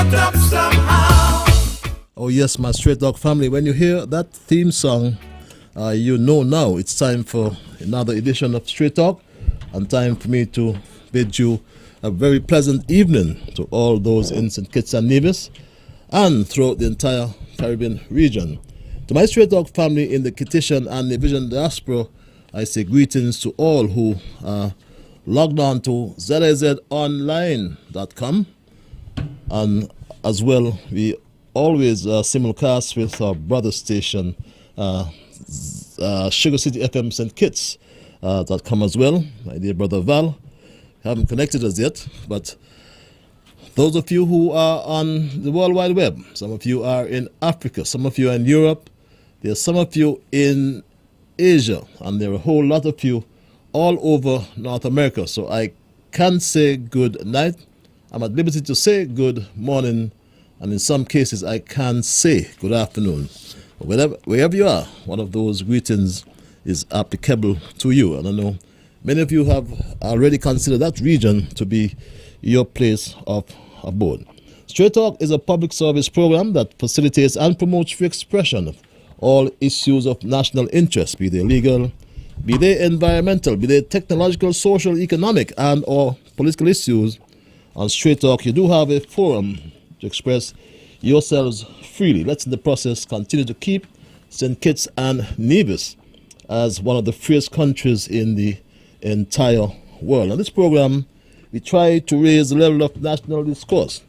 shut up somehow. Oh yes, my Straight Dog family, when you hear that theme song, you know now it's time for another edition of Straight Talk, and time for me to bid you a very pleasant evening to all those in St. Kitts and Nevis and throughout the entire Caribbean region. To my Straight Dog family in the Kittitian and Nevision diaspora, I say greetings to all who are logged on to zizonline.com, and as well we always simulcast with our brother station Sugar City FM St. Kitts.com as well. My dear brother Val, haven't connected us yet, but those of you who are on the World Wide Web, some of you are in Africa, some of you are in Europe, there are some of you in Asia, and there are a whole lot of you all over North America. So I can say good night. I'm at liberty to say good morning, and in some cases I can say good afternoon. But wherever you are, one of those greetings is applicable to you. And I know many of you have already considered that region to be your place of abode. Straight Talk is a public service program that facilitates and promotes free expression of all issues of national interest, be they legal, be they environmental, be they technological, social, economic, and or political issues. On Straight Talk, you do have a forum to express yourselves freely. Let's in the process continue to keep St. Kitts and Nevis as one of the freest countries in the entire world. On this program, we try to raise the level of national discourse.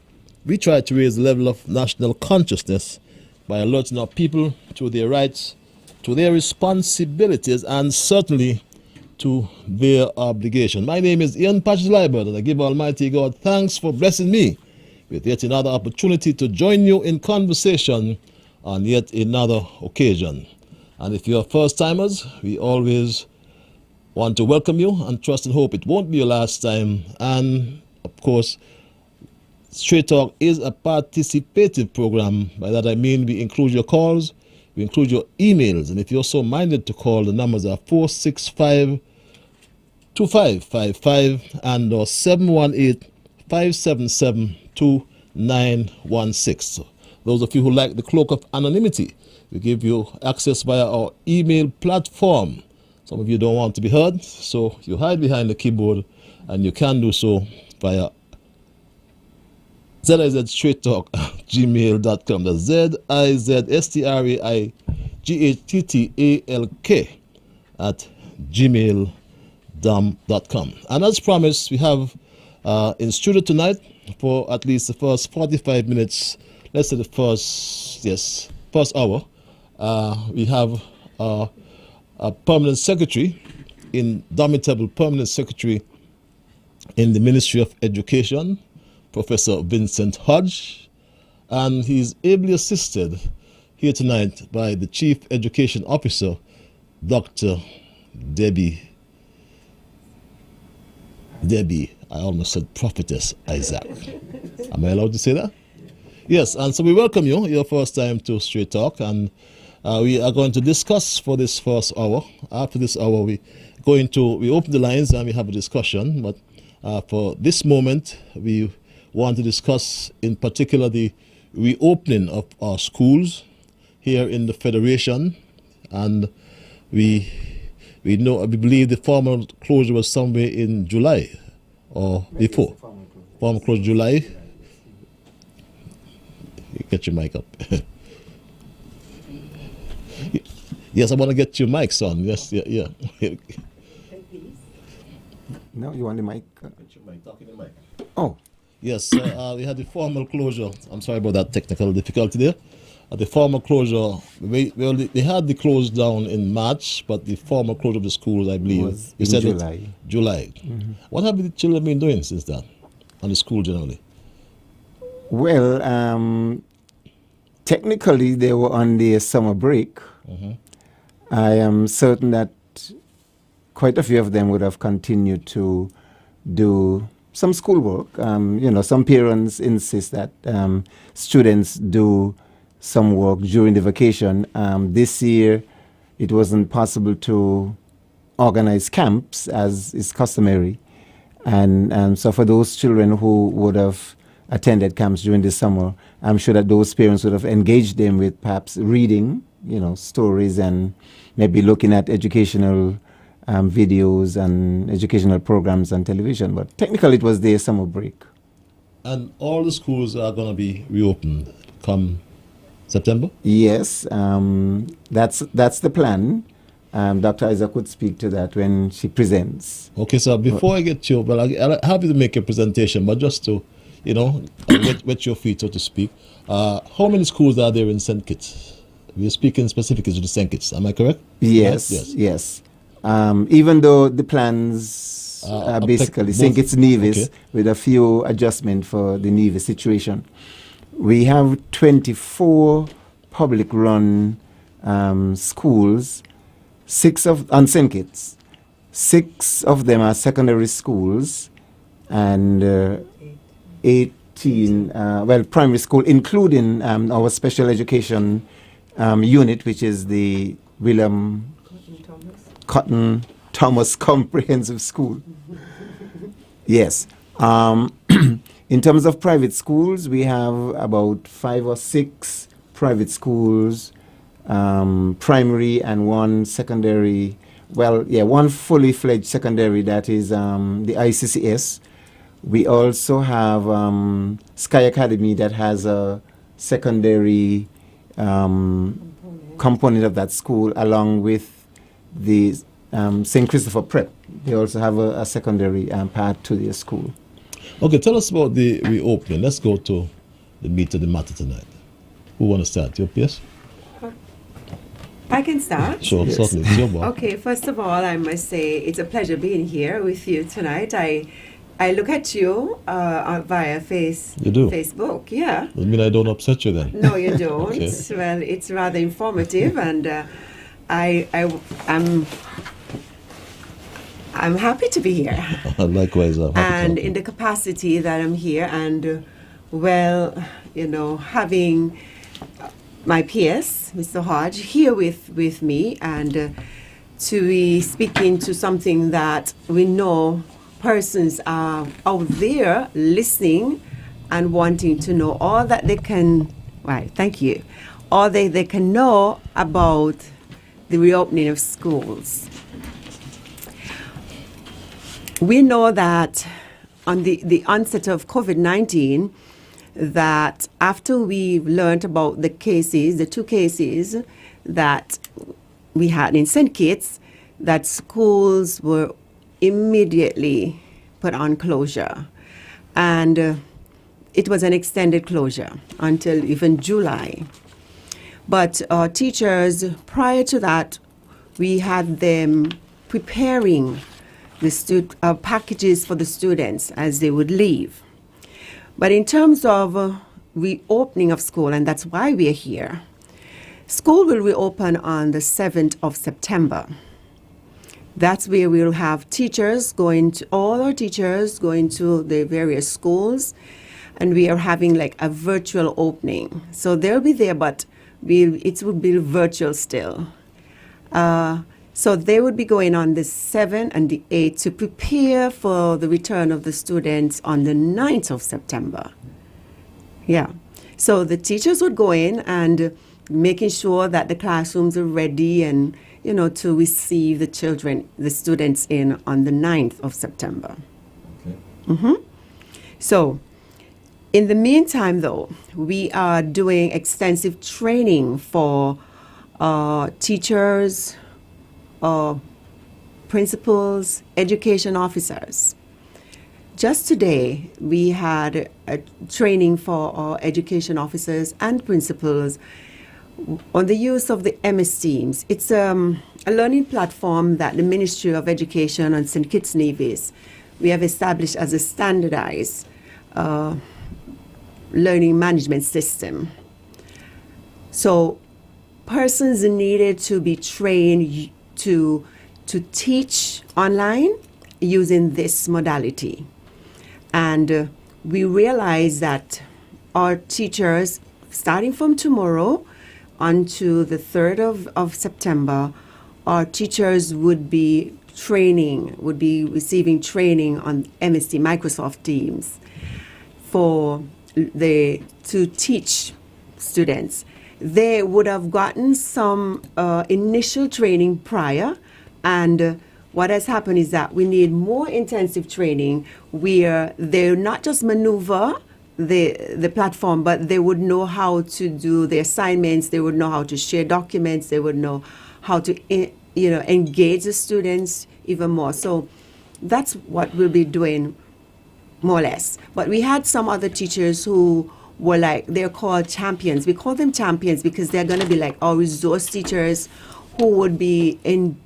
We try to raise the level of national consciousness by alerting our people to their rights, to their responsibilities, and certainly to their obligation. My name is Ian Patches Liburd, and I give Almighty God thanks for blessing me with yet another opportunity to join you in conversation on yet another occasion. And if you're first-timers, we always want to welcome you and trust and hope it won't be your last time. And, of course, Straight Talk is a participative program. By that I mean we include your calls, we include your emails, and if you're so minded to call, the numbers are 465-2555 and or 718-577-2916. So those of you who like the cloak of anonymity, we give you access via our email platform. Some of you don't want to be heard, so you hide behind the keyboard, and you can do so via zizstraighttalk@gmail.com. That's zizstraighttalk@gmail.com. And as promised, we have in studio tonight for at least the first 45 minutes, let's say the first hour, we have a permanent secretary, indomitable permanent secretary in the Ministry of Education, Professor Vincent Hodge, and he's ably assisted here tonight by the Chief Education Officer, Dr. Debbie, I almost said Prophetess Isaac. Am I allowed to say that? Yes, and so we welcome you, your first time to Straight Talk, and we are going to discuss for this first hour. After this hour, we open the lines and we have a discussion, but for this moment, we want to discuss in particular the reopening of our schools here in the Federation, and we believe the formal closure was somewhere in July or before. Formal closure July. You get your mic up. Yes, I want to get your mic on. Yes, yeah. No, you want the mic? Get your mic. Talk in the mic. Oh. Yes, we had the formal closure. I'm sorry about that technical difficulty there. The formal closure, they had the close down in March, but the formal closure of the schools, I believe, was you said July. July. Mm-hmm. What have the children been doing since then, and the school generally? Well, technically they were on their summer break. Mm-hmm. I am certain that quite a few of them would have continued to do some schoolwork. Some parents insist that students do some work during the vacation. This year, it wasn't possible to organize camps as is customary. And so for those children who would have attended camps during the summer, I'm sure that those parents would have engaged them with perhaps reading, stories, and maybe looking at educational videos and educational programs on television. But technically, it was their summer break. And all the schools are going to be reopened come September? Yes, that's the plan. Dr. Isaac could speak to that when she presents. Okay, so before I get you, I'll have you to make a presentation, but just to, wet your feet, so to speak. How many schools are there in St. Kitts? We're speaking specifically to the St. Kitts, am I correct? Yes. Even though the plans are basically St. Kitts Nevis, with a few adjustments for the Nevis situation. We have 24 public-run schools, on St. Kitts. 6 of them are secondary schools, and 18, primary school, including our special education unit, which is the William Cotton Thomas Comprehensive School. Yes. In terms of private schools, we have about 5 or 6 private schools, primary, and 1 secondary. One fully fledged secondary, that is the ICCS. We also have Sky Academy that has a secondary component of that school, along with the St. Christopher Prep. They also have a secondary part to their school. Okay, tell us about the reopening. Let's go to the meat of the matter tonight. Who want to start? Your PS? I can start. Sure, yes. Certainly. It's your boy. Okay, first of all, I must say it's a pleasure being here with you tonight. I look at you via Facebook. Yeah. I mean, I don't upset you then. No, you don't. Okay. Well, it's rather informative, and I'm happy to be here. Likewise, I'm happy. And in the capacity that I'm here, and having my PS, Mr. Hodge, here with me, and to be speaking to something that we know persons are out there listening and wanting to know all that they can, right, thank you, all they can know about the reopening of schools. We know that on the onset of COVID-19, that after we learned about the 2 cases that we had in St. Kitts, that schools were immediately put on closure. And it was an extended closure until even July. But teachers, prior to that, we had them preparing the packages for the students as they would leave. But in terms of reopening of school, and that's why we are here, school will reopen on the 7th of September. That's where we'll have all our teachers going to the various schools, and we are having like a virtual opening. So they'll be there, but it will be virtual still. So they would be going on the 7th and the 8th to prepare for the return of the students on the 9th of September. Yeah. So the teachers would go in and making sure that the classrooms are ready and, to receive the students in on the 9th of September. Okay. Mm-hmm. So in the meantime, though, we are doing extensive training for teachers, principals, education officers. Just today, we had a training for our education officers and principals on the use of the MS Teams. It's a learning platform that the Ministry of Education and St. Kitts Nevis, we have established as a standardized learning management system. So persons needed to be trained to teach online using this modality. And we realize that our teachers, starting from tomorrow onto the 3rd of September, our teachers would be receiving training on MST, Microsoft Teams, for to teach students, they would have gotten some initial training prior, and what has happened is that we need more intensive training where they not just maneuver the platform, but they would know how to do the assignments, they would know how to share documents, they would know how to engage the students even more. So that's what we'll be doing more or less. But we had some other teachers who were like, they're called champions. We call them champions because they're going to be like our resource teachers who would be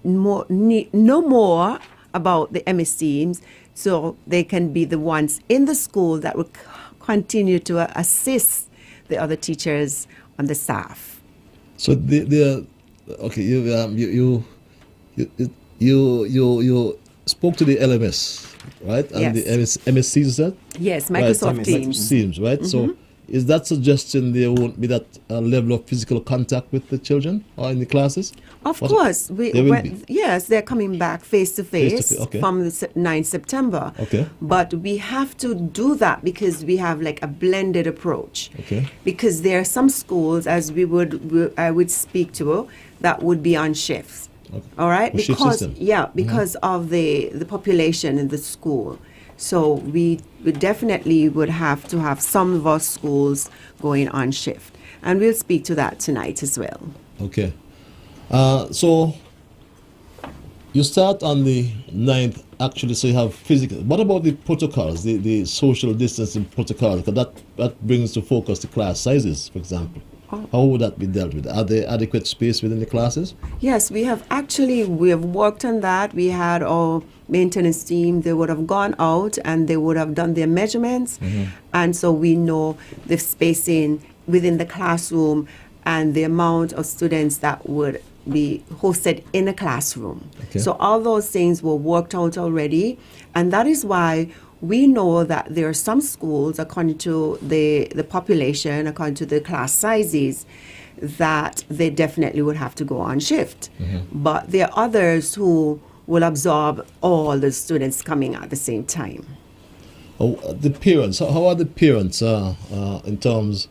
know more about the MS Teams, so they can be the ones in the school that will continue to assist the other teachers on the staff. So okay, you spoke to the LMS, right? And Yes. the MSC, is that? Yes, Microsoft Right, Teams. Teams, right? So is that suggesting there won't be that level of physical contact with the children or in the classes? Of course. There will be. Yes, they're coming back face to face Okay. from the 9th September. Okay. But we have to do that because we have like a blended approach. Okay. Because there are some schools, as I would speak to, that would be on shifts. Okay. All right? A shift Because system. because of the population in the school. So we definitely would have to have some of our schools going on shift. And we'll speak to that tonight as well. Okay. So you start on the 9th, actually, so you have physical. What about the protocols, the social distancing protocols? Because that brings to focus the class sizes, for example. How would that be dealt with? Are there adequate space within the classes? Yes, we have worked on that. We had our maintenance team, they would have gone out and they would have done their measurements. And so we know the spacing within the classroom and the amount of students that would be hosted in a classroom. Okay. So all those things were worked out already. And that is why we know that there are some schools, according to the population, according to the class sizes, that they definitely would have to go on shift. But there are others who will absorb all the students coming at the same time. Oh, the parents, how are the parents in terms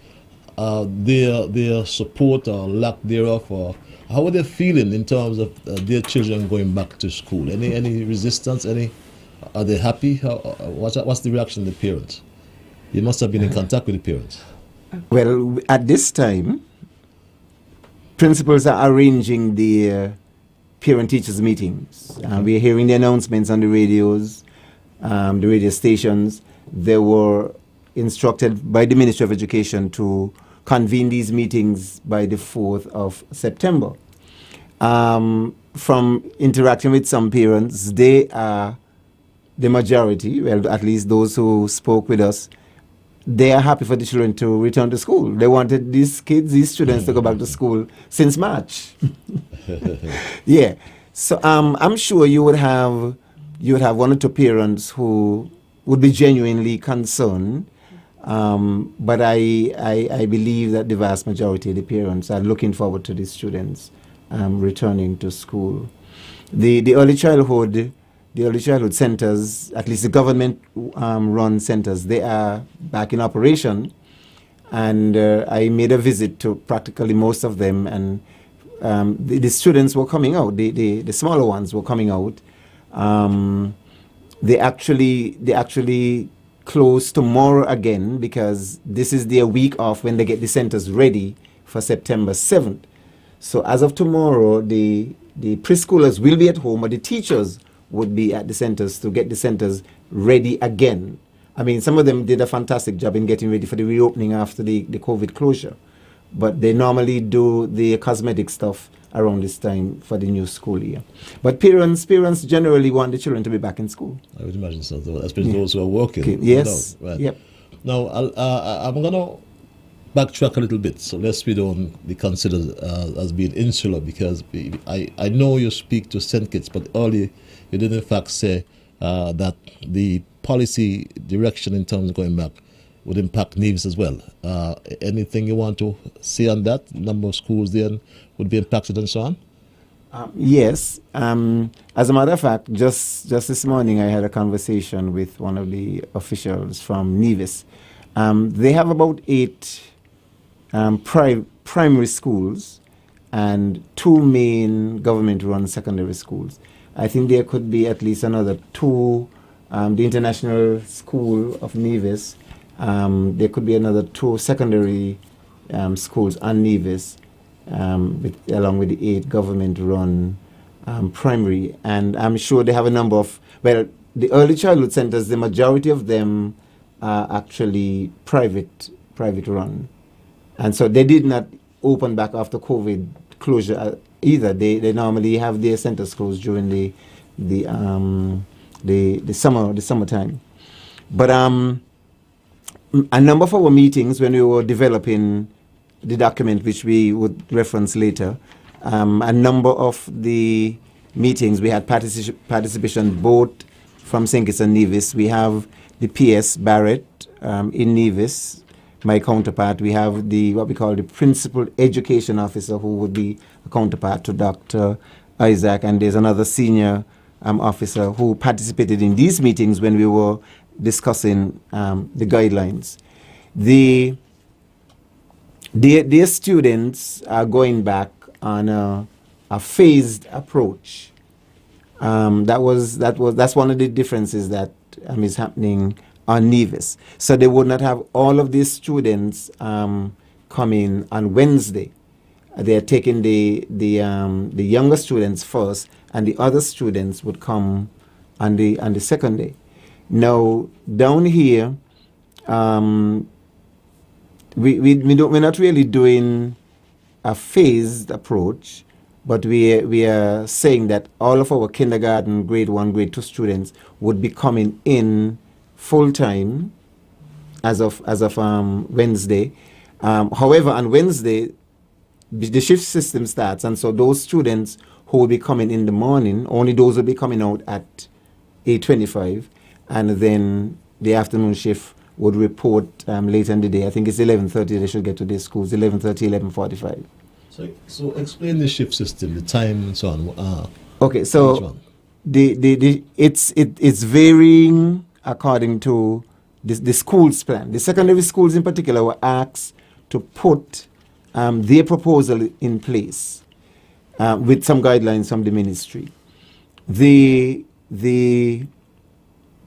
of their support or lack thereof, or how are they feeling in terms of their children going back to school? Any resistance? Are they happy? What's the reaction of the parents? You must have been in contact with the parents. Well, at this time, principals are arranging the parent-teachers meetings. We are hearing the announcements on the radios, the radio stations. They were instructed by the Ministry of Education to convene these meetings by the 4th of September. From interacting with some parents, they are the majority, well, at least those who spoke with us, they are happy for the children to return to school. They wanted these students to go back to school since March. Yeah. So I'm sure you would have one or two parents who would be genuinely concerned. But I believe that the vast majority of the parents are looking forward to the students returning to school. The early childhood centers, at least the government run centers, they are back in operation. And I made a visit to practically most of them, and the students were coming out, the smaller ones were coming out. They actually close tomorrow again because this is their week off when they get the centers ready for September 7th. So as of tomorrow, the preschoolers will be at home, but the teachers would be at the centers to get the centers ready again. I mean, some of them did a fantastic job in getting ready for the reopening after the COVID closure, but they normally do the cosmetic stuff around this time for the new school year. But parents generally want the children to be back in school. I would imagine so, especially those who are working. Okay. Yes. Right. Yep. Now, I'm going to backtrack a little bit, so lest we don't be considered as being insular, because I know you speak to St. Kitts, but earlier you did in fact say that the policy direction in terms of going back would impact Nevis as well. Anything you want to say on that? Number of schools there would be impacted and so on? Yes. As a matter of fact, just this morning I had a conversation with one of the officials from Nevis, They have about 8 primary schools and 2 main government-run secondary schools. I think there could be at least another 2, the International School of Nevis. There could be another 2 secondary schools on Nevis, along with the 8 government-run primary. And I'm sure they have a number of, well, the early childhood centers, the majority of them are actually private run. And so they did not open back after COVID closure either. They normally have their centers closed during the summertime. But a number of our meetings when we were developing the document, which we would reference later, a number of the meetings we had participation both from St. Kitts and Nevis. We have the PS Barrett in Nevis, my counterpart. We have what we call the principal education officer, who would be a counterpart to Dr. Isaac, and there's another senior officer who participated in these meetings when we were discussing the guidelines. Their students are going back on a phased approach. That's one of the differences that is happening on Nevis. So they would not have all of these students coming on Wednesday. They are taking the younger students first, and the other students would come on the second day. Now down here, we're not really doing a phased approach, but we are saying that all of our kindergarten, grade 1, grade 2 students would be coming in full time as of Wednesday. However, on Wednesday, the shift system starts, and so those students who will be coming in the morning, only those will be coming out at 8:25, and then the afternoon shift would report later in the day. I think it's 11:30 they should get to their schools, 11:30, 11:45. So explain the shift system, the time and so on. Okay, so it's varying according to the school's plan. The secondary schools in particular were asked to put their proposal in place with some guidelines from the ministry. The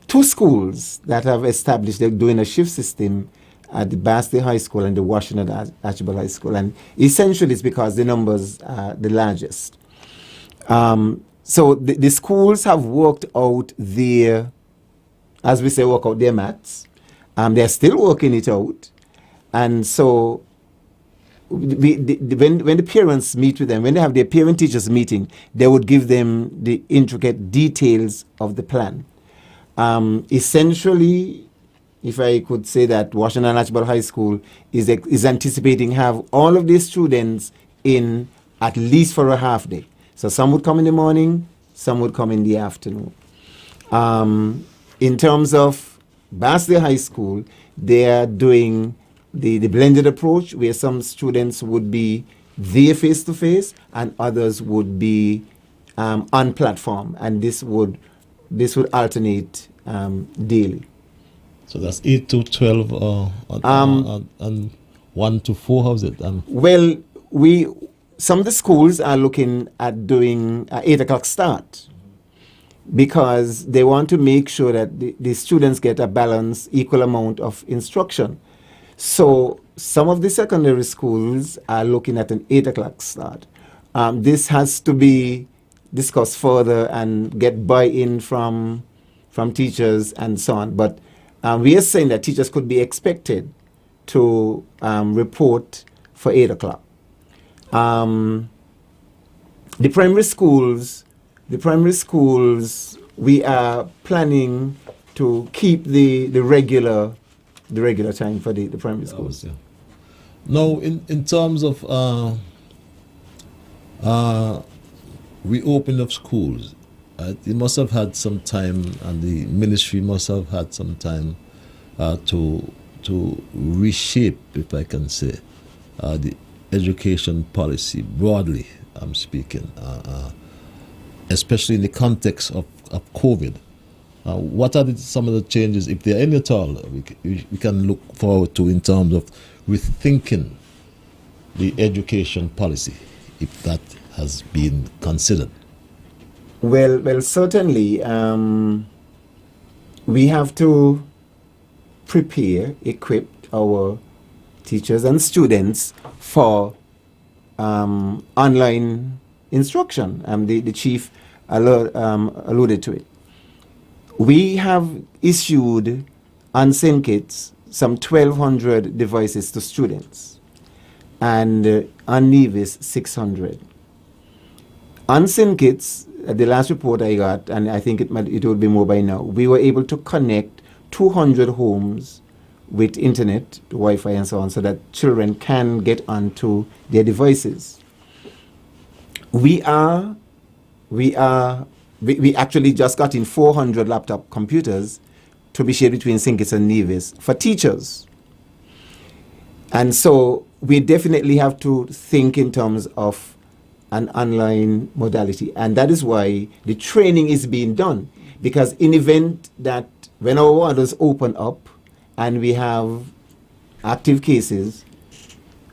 2 schools that have established they're doing a shift system at the Basti High School and the Washington Archibald High School, and essentially it's because the numbers are the largest. So the schools have worked out their, as we say, work out their maths. They're still working it out, and so when the parents meet with them, when they have their parent-teachers meeting, they would give them the intricate details of the plan. Essentially, if I could say that Washington Archibald High School is anticipating have all of these students in at least for a half day. So some would come in the morning, some would come in the afternoon. In terms of Basti High School, they are doing the blended approach, where some students would be there face-to-face and others would be on platform, and this would alternate daily. So that's 8 to 12 and 1 to 4, how's it? Well, some of the schools are looking at doing 8 o'clock start, because they want to make sure that the students get a balanced, equal amount of instruction. So some of the secondary schools are looking at an 8 o'clock start. This has to be discussed further and get buy-in from teachers and so on. But we are saying that teachers could be expected to report for 8 o'clock. The primary schools, we are planning to keep the regular time for the primary schools. Yeah. Now, in terms of reopening of schools, it must have had some time, and the ministry must have had some time to reshape, if I can say, the education policy broadly. I'm speaking, especially in the context of COVID. What are some of the changes, if there are any at all, we can look forward to in terms of rethinking the education policy, if that has been considered? Well, certainly, we have to prepare, equip our teachers and students for online instruction. The chief alluded to it. We have issued on SYNCITS some 1,200 devices to students, and on Nevis 600. On SYNCITS, the last report I got, and I think it would be more by now, we were able to connect 200 homes with internet, Wi-Fi and so on, so that children can get onto their devices. We actually just got in 400 laptop computers to be shared between SYNCITS and Nevis for teachers. And so we definitely have to think in terms of an online modality. And that is why the training is being done. Because in event that when our borders open up and we have active cases,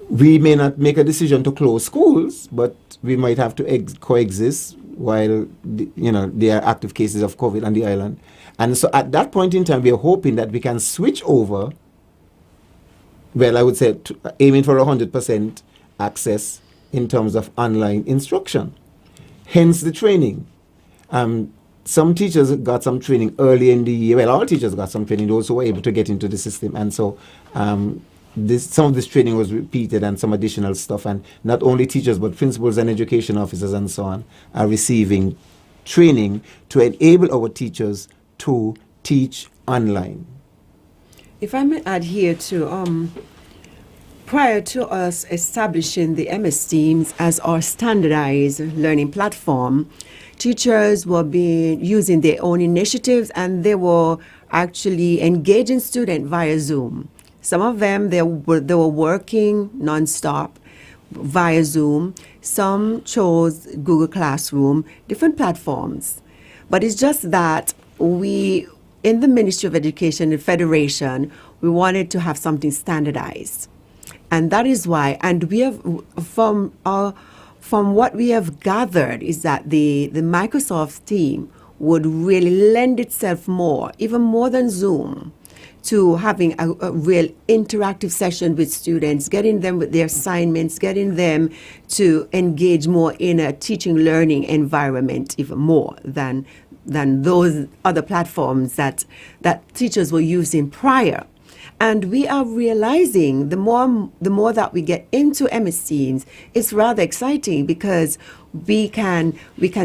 we may not make a decision to close schools, but we might have to coexist while there are active cases of COVID on the island. And so at that point in time, we are hoping that we can switch over, well, I would say aiming for 100% access in terms of online instruction. Hence the training. Some teachers got some training early in the year. Well, all teachers got some training, those who were able to get into the system. And so some of this training was repeated and some additional stuff. And not only teachers, but principals and education officers and so on are receiving training to enable our teachers to teach online. If I may add here to, prior to us establishing the MS Teams as our standardized learning platform, teachers were using their own initiatives, and they were actually engaging students via Zoom. Some of them, they were working nonstop via Zoom. Some chose Google Classroom, different platforms. But it's just that we, in the Ministry of Education and Federation, we wanted to have something standardized. And that is why, and we have, from what we have gathered, is that the Microsoft team would really lend itself more, even more than Zoom, to having a real interactive session with students, getting them with their assignments, getting them to engage more in a teaching learning environment, even more than those other platforms that teachers were using prior. And we are realizing the more that we get into MS Teams, it's rather exciting because we can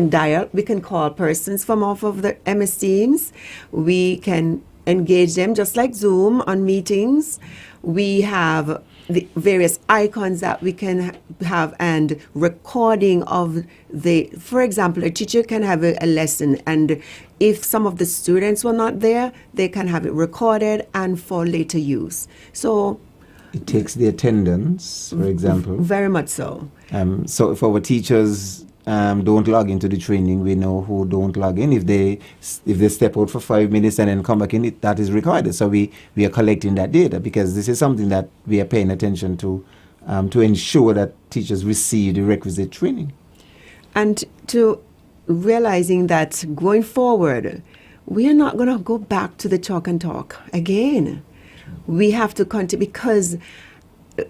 dial, we can call persons from off of the MS Teams, we can engage them just like Zoom on meetings. We have the various icons that we can have and recording of for example, a teacher can have a lesson, and if some of the students were not there, they can have it recorded and for later use. So it takes the attendance, for example. Very much so. So if our teachers don't log into the training, we know who don't log in. If they step out for 5 minutes and then come back in, that is recorded. So we are collecting that data because this is something that we are paying attention to ensure that teachers receive the requisite training. And to realizing that going forward, we are not going to go back to the chalk and talk again. We have to continue, because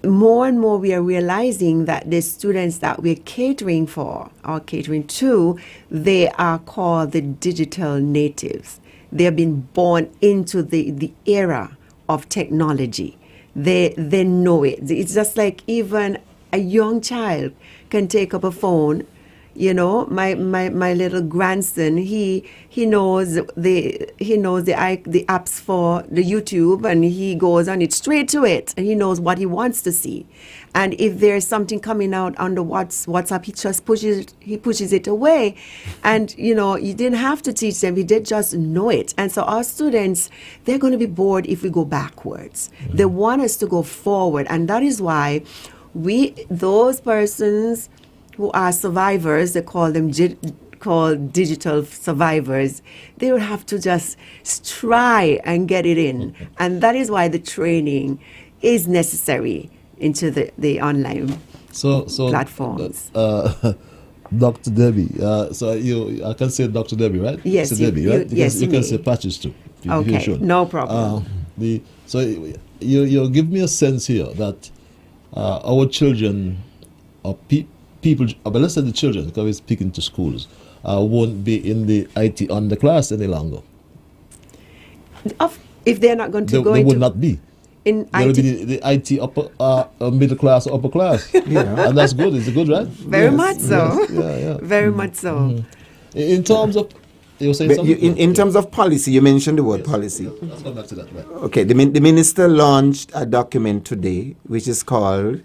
more and more we are realizing that the students that we're catering to, they are called the digital natives. They have been born into the era of technology. They know it. It's just like even a young child can take up a phone. You know, my little grandson, he knows the apps for the YouTube, and he goes on it straight to it, and he knows what he wants to see. And if there's something coming out on the WhatsApp, he just pushes it away. And you didn't have to teach them; he did just know it. And so our students, they're going to be bored if we go backwards. Mm-hmm. They want us to go forward, and that is why those persons who are survivors, they call them called digital survivors, they would have to just try and get it in. And that is why the training is necessary into the online So platforms. Dr. Debbie, I can say Dr. Debbie, right? Yes, Say Debbie, right? yes, you you can may. say Patches too. If you're Okay, sure. no problem. So you give me a sense here that our children or people, but let's say the children, because we're speaking to schools, won't be in the IT on the class any longer. If they're not going to go They into would not be. in There will IT, be the IT middle class, upper class. Yeah. And that's good. It's good, right? very much so. Yes. Yeah. Very much so. In terms of, you were saying But something? in terms of policy, you mentioned the word policy. Let's come back to that. Right. Okay, the minister launched a document today, which is called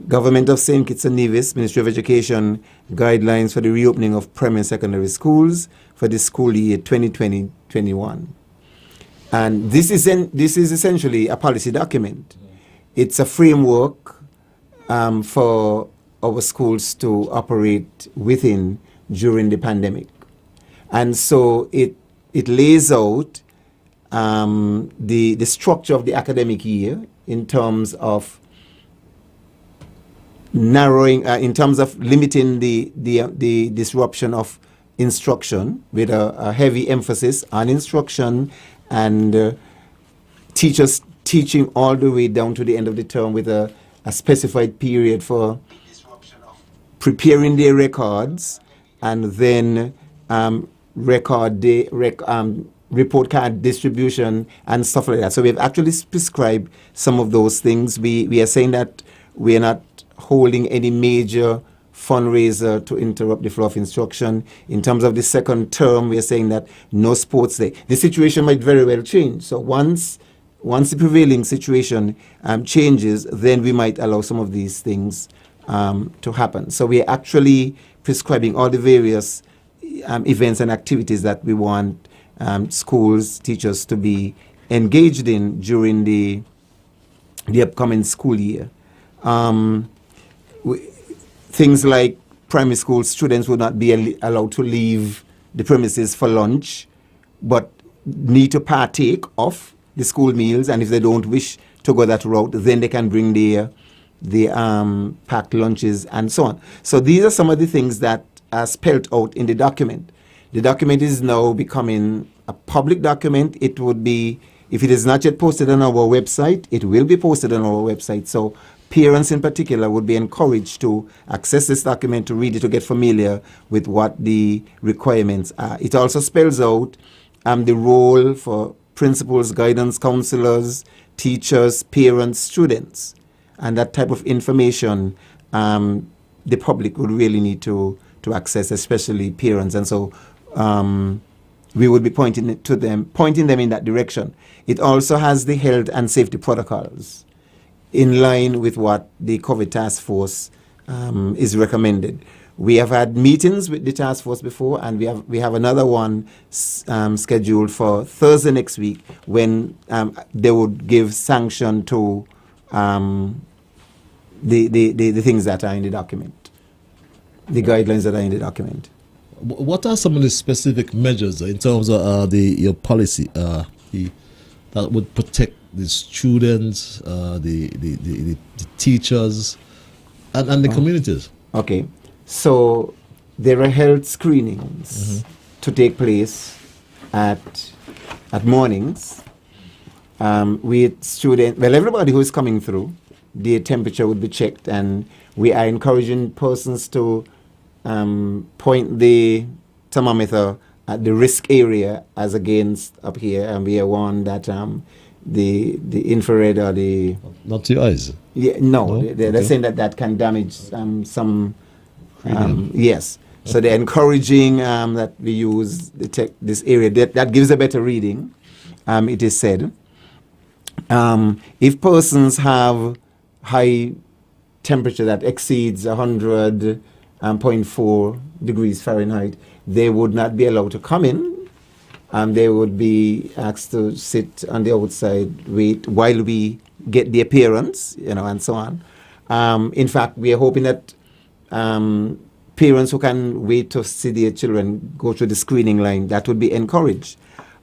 Government of St. Kitts and Nevis, Ministry of Education, Guidelines for the Reopening of Primary and Secondary Schools for the school year 2020-21. And this is essentially a policy document. It's a framework for our schools to operate within during the pandemic. And so it lays out the structure of the academic year in terms of narrowing, in terms of limiting the disruption of instruction with a heavy emphasis on instruction and teachers teaching all the way down to the end of the term with a specified period for preparing their records and then report card distribution and stuff like that. So we've actually prescribed some of those things. We are saying that we are not holding any major fundraiser to interrupt the flow of instruction. In terms of the second term, we are saying that no sports day. The situation might very well change. So once the prevailing situation changes, then we might allow some of these things to happen. So we are actually prescribing all the various events and activities that we want schools, teachers to be engaged in during the upcoming school year. Things like primary school students would not be allowed to leave the premises for lunch, but need to partake of the school meals, and if they don't wish to go that route, then they can bring their packed lunches and so on. So these are some of the things that are spelled out in the document. The document is now becoming a public document. It would be, if it is not yet posted on our website, it will be posted on our website. So parents in particular would be encouraged to access this document, to read it, to get familiar with what the requirements are. It also spells out the role for principals, guidance counselors, teachers, parents, students, and that type of information the public would really need to access, especially parents. And so we would be pointing them in that direction. It also has the health and safety protocols in line with what the COVID task force is recommended. We have had meetings with the task force before, and we have another one scheduled for Thursday next week when they would give sanction to the things that are in the document, the guidelines that are in the document. What are some of the specific measures in terms of your policy that would protect the students, the teachers, and the communities? Okay, so there are health screenings to take place at mornings with students. Well, everybody who is coming through, their temperature would be checked, and we are encouraging persons to point the thermometer at the risk area as against up here, and we are warned that the infrared or the Not to your eyes. they're saying that can damage some yes. So they're encouraging that we use this area that gives a better reading. It is said if persons have high temperature that exceeds 100.4 degrees Fahrenheit, they would not be allowed to come in. They would be asked to sit on the outside, wait while we get the appearance, and so on. In fact, we are hoping that parents who can wait to see their children go through the screening line, that would be encouraged.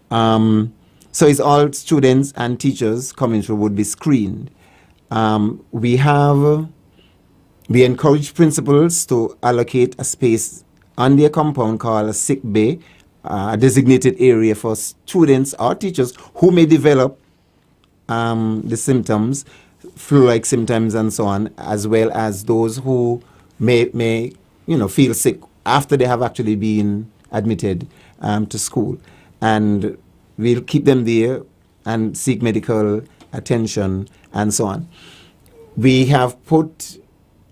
So it's all students and teachers coming through would be screened. We encourage principals to allocate a space on their compound called a sick bay, a designated area for students or teachers who may develop the symptoms, flu-like symptoms and so on, as well as those who may feel sick after they have actually been admitted to school. And we'll keep them there and seek medical attention and so on. We have put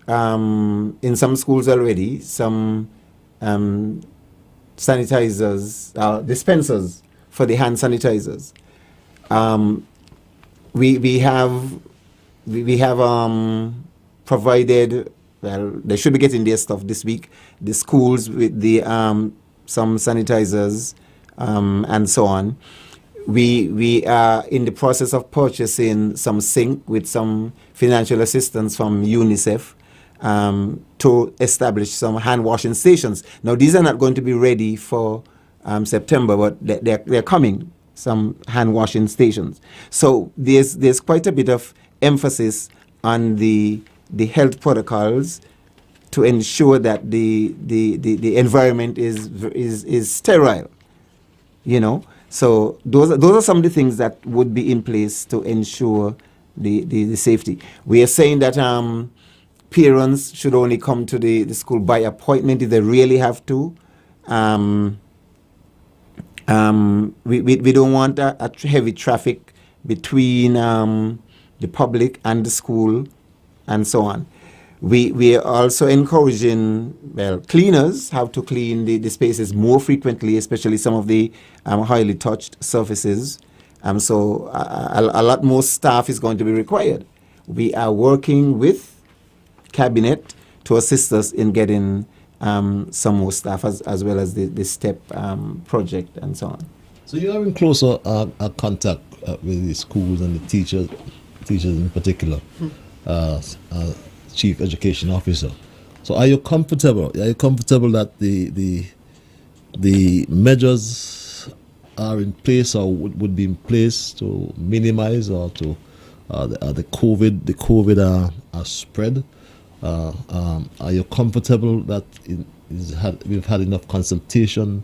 in some schools already some sanitizers, dispensers for the hand sanitizers. We have provided, well, they should be getting their stuff this week, the schools with the some sanitizers and so on. We are in the process of purchasing some zinc with some financial assistance from UNICEF to establish some hand washing stations. Now, these are not going to be ready for September, but they're coming, some hand washing stations. So there's quite a bit of emphasis on the health protocols to ensure that the environment is sterile, So those are some of the things that would be in place to ensure the safety. We are saying that parents should only come to the school by appointment if they really have to. We don't want a heavy traffic between the public and the school and so on. We are also encouraging, cleaners have to clean the spaces more frequently, especially some of the highly touched surfaces. So a lot more staff is going to be required. We are working with Cabinet to assist us in getting some more staff as well as the STEP project and so on. So you are in closer contact with the schools and the teachers in particular, Chief Education Officer. So are you comfortable? Are you comfortable that the measures are in place or would be in place to minimize or to the COVID spread? Are you comfortable that we've had enough consultation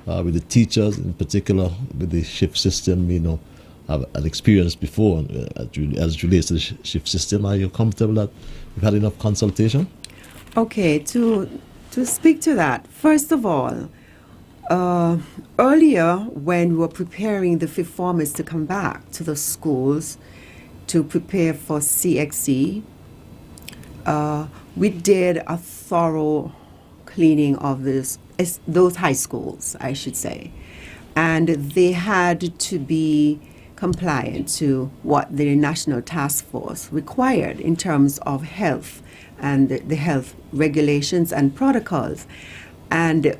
with the teachers, in particular with the shift system? Have an experience before as it relates to the shift system. Are you comfortable that we've had enough consultation? Okay, to speak to that, first of all, earlier when we were preparing the fifth formers to come back to the schools to prepare for CXC, we did a thorough cleaning of those high schools, I should say, and they had to be compliant to what the National Task Force required in terms of health and the health regulations and protocols. And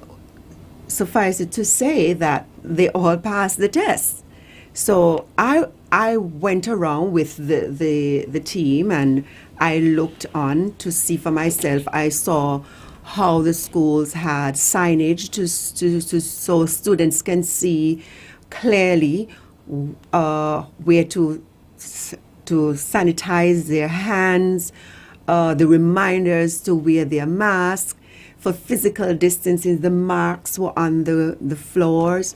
suffice it to say that they all passed the test. So I went around with the team and I looked on to see for myself. I saw how the schools had signage so students can see clearly where to sanitize their hands, the reminders to wear their mask. For physical distancing, the marks were on the floors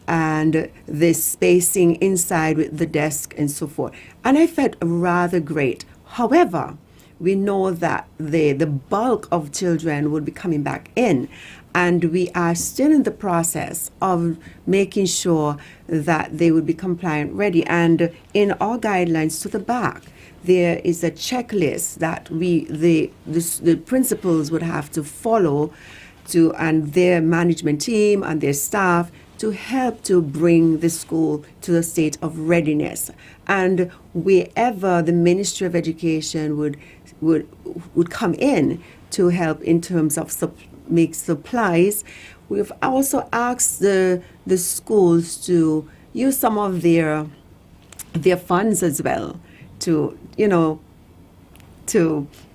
and the spacing inside with the desk and so forth. And I felt rather great. However, we know that the bulk of children will be coming back in, and we are still in the process of making sure that they will be compliant ready. And in our guidelines to the back, there is a checklist that the principals would have to follow and their management team and their staff to help to bring the school to the state of readiness. And wherever the Ministry of Education would come in to help in terms of make supplies, we've also asked the schools to use some of their funds as well to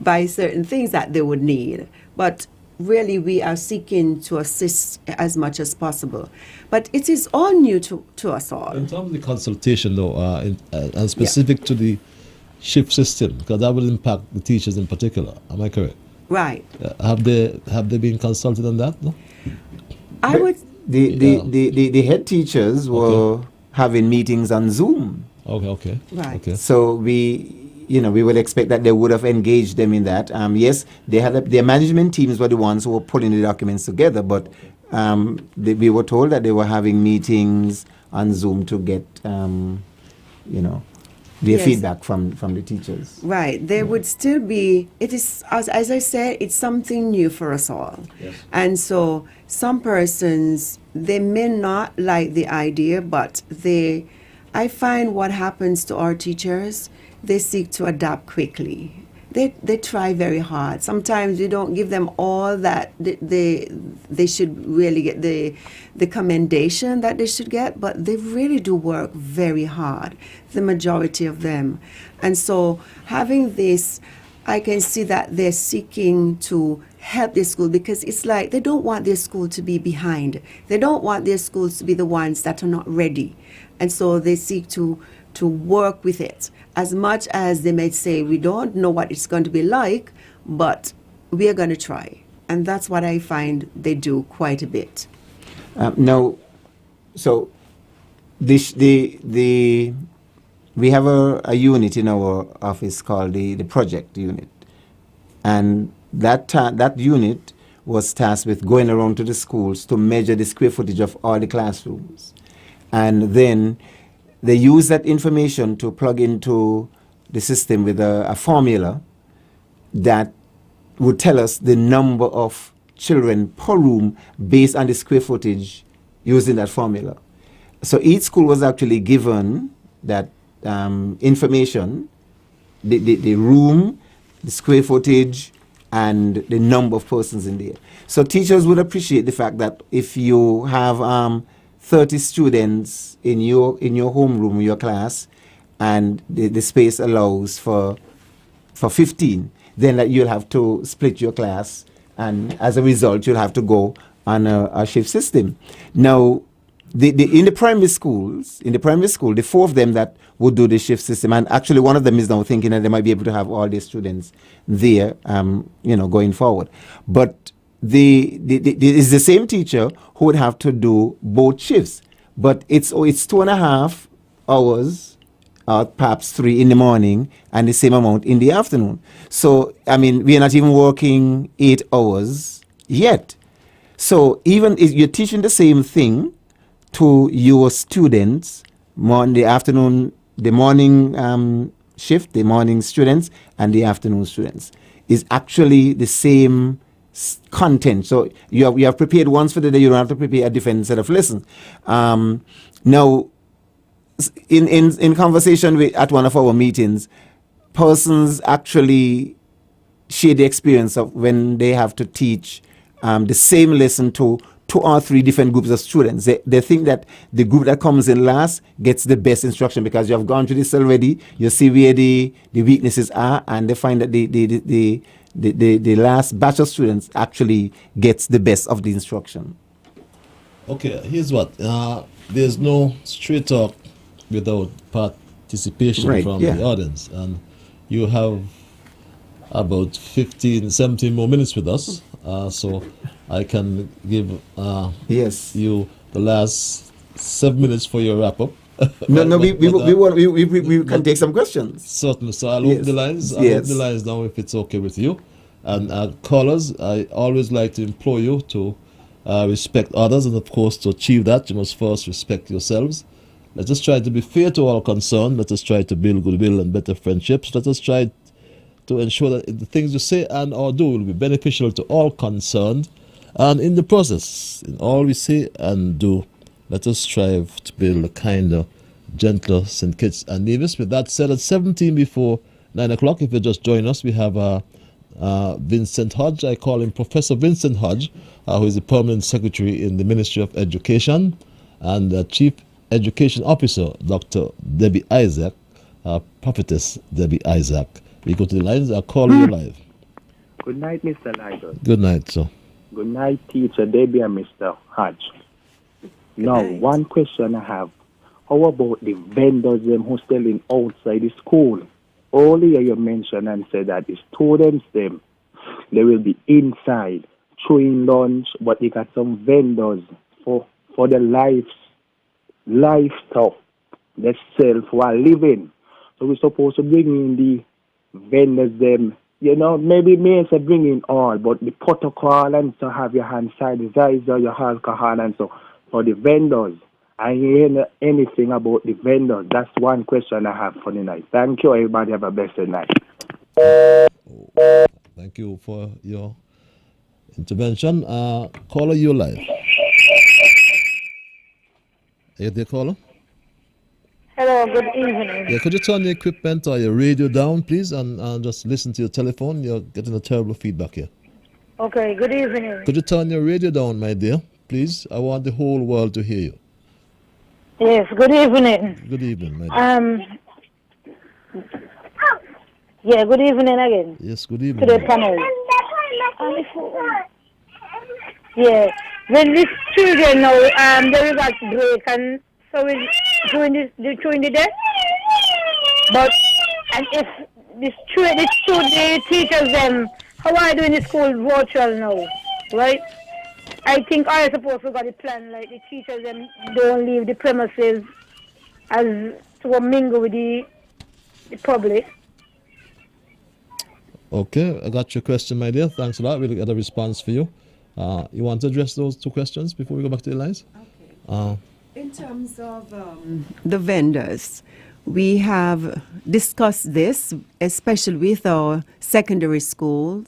buy certain things that they would need. But really we are seeking to assist as much as possible. But it is all new to us all. In terms of the consultation, though, and specific to the shift system, because that will impact the teachers in particular. Am I correct? Right. Have they been consulted on that? No? I would. The head teachers were having meetings on Zoom. Okay. Right. Okay. So we would expect that they would have engaged them in that. Yes, they had their management teams were the ones who were pulling the documents together, but we were told that they were having meetings on Zoom to get their Yes. feedback from the teachers. Right. There would still be, it is, as I said, it's something new for us all. Yes. And so some persons, they may not like the idea, but I find what happens to our teachers, they seek to adapt quickly. They try very hard. Sometimes we don't give them all that they should really get the commendation that they should get, but they really do work very hard, the majority of them. And so having this, I can see that they're seeking to help their school, because it's like they don't want their school to be behind. They don't want their schools to be the ones that are not ready. And so they seek to work with it. As much as they may say, we don't know what it's going to be like, but we are going to try. And that's what I find they do quite a bit. Now, so we have a unit in our office called the project unit. And that unit was tasked with going around to the schools to measure the square footage of all the classrooms. And then they use that information to plug into the system with a formula that would tell us the number of children per room based on the square footage using that formula. So each school was actually given that information, the room, the square footage, and the number of persons in there. So teachers would appreciate the fact that if you have 30 students in your homeroom, your class, and the space allows for 15, then that you'll have to split your class, and as a result, you'll have to go on a shift system. Now, in the primary school, the four of them that would do the shift system, and actually one of them is now thinking that they might be able to have all their students there, going forward. But it's the same teacher who would have to do both shifts, but it's 2.5 hours, perhaps 3 in the morning, and the same amount in the afternoon. So we are not even working 8 hours yet. So even if you're teaching the same thing to your students, the morning shift, the morning students, and the afternoon students, is actually the same content. So you have prepared once for the day. You don't have to prepare a different set of lessons. Now, in conversation at one of our meetings, persons actually share the experience of when they have to teach the same lesson to 2 or 3 different groups of students. They think that the group that comes in last gets the best instruction because you have gone through this already. You see where the weaknesses are, and they find that the last batch of students actually gets the best of the instruction. Okay, here's what. There's no straight talk without participation from the audience. And you have about 15-17 more minutes with us. So I can give you the last 7 minutes for your wrap-up. We can take some questions. Certainly. So I'll open the lines. I'll open the lines now if it's okay with you. And callers, I always like to implore you to respect others, and of course to achieve that you must first respect yourselves. Let us try to be fair to all concerned. Let us try to build goodwill and better friendships. Let us try to ensure that the things you say and or do will be beneficial to all concerned. And in the process, in all we say and do, let us strive to build a kinder, gentler St. Kitts and Nevis. With that said, at 17 before 9 o'clock, if you just join us, we have Vincent Hodge. I call him Professor Vincent Hodge, who is the Permanent Secretary in the Ministry of Education, and Chief Education Officer, Dr. Debbie Isaac, Prophetess Debbie Isaac. We go to the lines. I'll call you live. Good night, Mr. Liburd. Good night, sir. Good night, teacher Debbie and Mr. Hodge. Now, night. one question I have. How about the vendors them who selling outside the school? Earlier you mentioned and said that the students them, they will be inside, chewing lunch, but you got some vendors for the life stuff they sell for a living. So we're supposed to bring in the vendors them, maybe me say bring in all, but the protocol and so have your hand sanitizer, your alcohol and so for the vendors. I hear anything about the vendors. That's one question I have for the night. Thank you, everybody. Have a blessed night. Thank you for your intervention. Caller, you live. Are you there, caller? Hello, good evening. Yeah, could you turn your equipment or your radio down, please, and just listen to your telephone? You're getting a terrible feedback here. Okay, good evening. Could you turn your radio down, my dear, please? I want the whole world to hear you. Yes, good evening. Good evening, my dear. Yeah, good evening again. Yes, good evening. To the panel. Yeah, when these children now, they got break and so we during the day. But and if the teachers them, how are you doing the school virtual now, right? I think I supposed to got a plan like the teachers them don't leave the premises as to mingle with the public. Okay, I got your question, my dear. Thanks a lot. We'll get a response for you. You want to address those two questions before we go back to the lines? Okay. In terms of the vendors, we have discussed this, especially with our secondary school,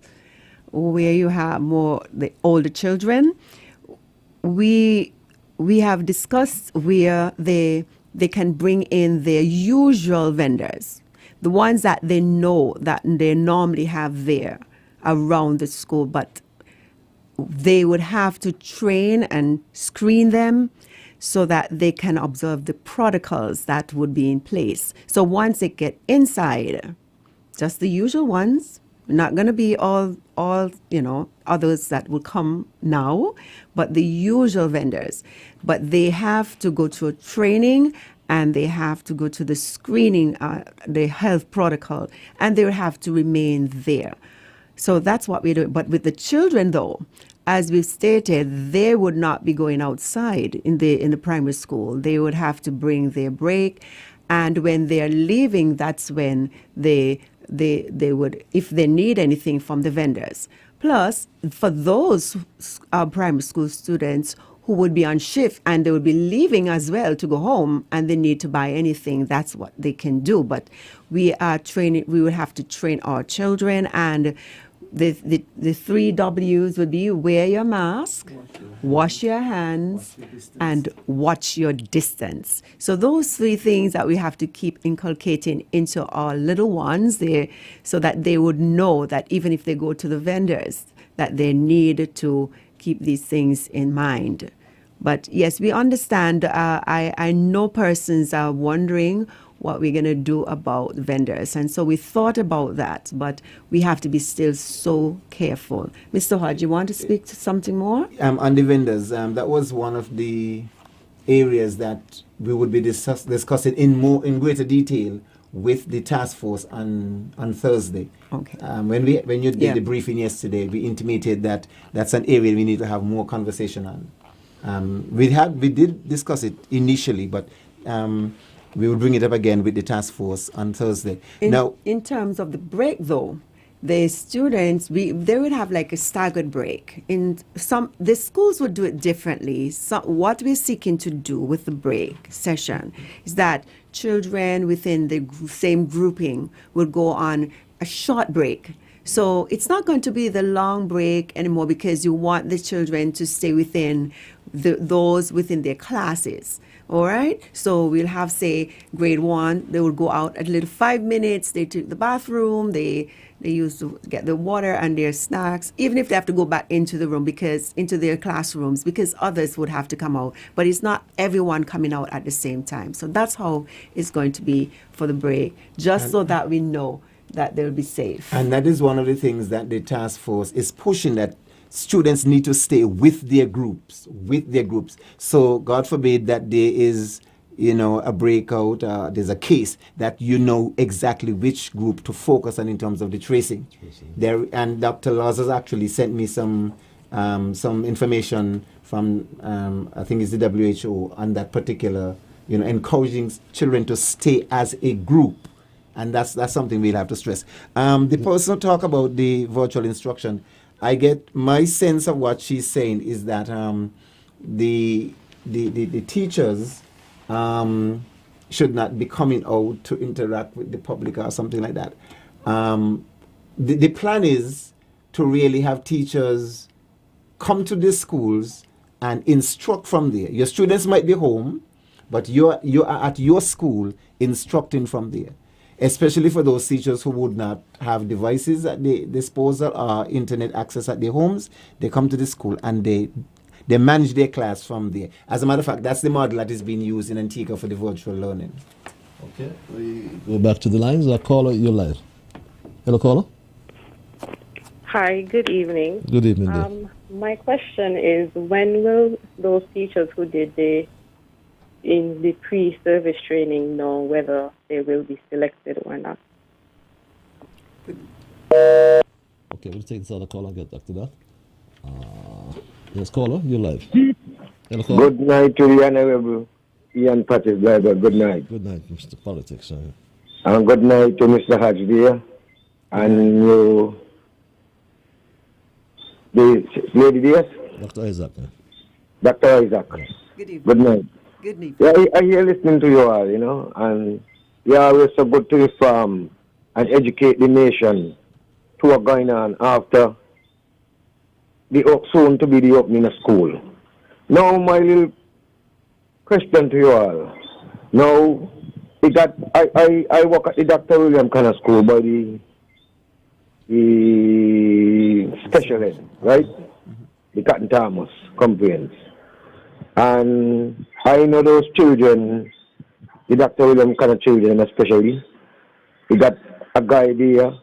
where you have more the older children. We have discussed where they can bring in their usual vendors, the ones that they know that they normally have there around the school, but they would have to train and screen them so that they can observe the protocols that would be in place. So once they get inside, just the usual ones, not going to be all others that will come now, but the usual vendors. But they have to go to a training and they have to go to the screening, the health protocol, and they will have to remain there. So that's what we do. But with the children, though, as we've stated, they would not be going outside in the primary school. They would have to bring their break, and when they are leaving, that's when they would, if they need anything from the vendors. Plus, for those primary school students who would be on shift and they would be leaving as well to go home and they need to buy anything, that's what they can do. But we are training, we would have to train our children, and the 3 W's would be wear your mask, wash your hands, and watch your distance. So those 3 things that we have to keep inculcating into our little ones there, so that they would know that even if they go to the vendors, that they need to keep these things in mind. But yes, we understand. I know persons are wondering what we're going to do about vendors. And so we thought about that, but we have to be still so careful. Mr. Hodge, you want to speak to something more? On the vendors, that was one of the areas that we would be discussing in greater detail with the task force on Thursday. Okay. When you did the briefing yesterday, we intimated that that's an area we need to have more conversation on. We did discuss it initially, but we will bring it up again with the task force on Thursday. In terms of the break, though, the students, they would have like a staggered break. The schools would do it differently. So what we're seeking to do with the break session is that children within the same grouping would go on a short break. So it's not going to be the long break anymore, because you want the children to stay within those within their classes. All right, so we'll have, say, grade 1, they will go out at little 5 minutes, they take the bathroom, they used to get the water and their snacks, even if they have to go back into the room, into their classrooms, because others would have to come out. But it's not everyone coming out at the same time. So that's how it's going to be for the break, just so that we know that they'll be safe. And that is one of the things that the task force is pushing, that students need to stay with their groups, So God forbid that there is, a breakout, there's a case that you know exactly which group to focus on in terms of the tracing. There, and Dr. Laws has actually sent me some information from, I think it's the WHO on that particular, encouraging children to stay as a group. And that's something we'll have to stress. The person talk about the virtual instruction, I get my sense of what she's saying is that the teachers should not be coming out to interact with the public or something like that. The plan is to really have teachers come to the schools and instruct from there. Your students might be home, but you are at your school instructing from there. Especially for those teachers who would not have devices at their disposal or internet access at their homes, they come to the school and they manage their class from there. As a matter of fact, that's the model that is being used in Antigua for the virtual learning. Okay, we go back to the lines. Caller, you're live. Hello, caller. Hi, good evening. Good evening. Dear. My question is, when will those teachers who did in the pre-service training know whether they will be selected or not? Okay, we'll take this other call and get back to that. Yes, caller, you're live. Hello, caller. Good night to the Honorable Ian Pattis Liburd. Good night. Good night, Mr. Politics. Sorry. And good night to Mr. Hodge there. And you, the lady there? Dr. Isaac. Dr. Isaac. Yes. Good evening. Good night. Good evening. Yeah, I hear listening to you all, and you are always so good to inform and educate the nation to what's going on after the soon to be the opening of school. Now, my little question to you all. Now, I work at the Dr. William Cannon School by the special ed, right? The Cotton Thomas Comprehensive. And I know those children, the Dr. William Cannon children especially. We got a guy there,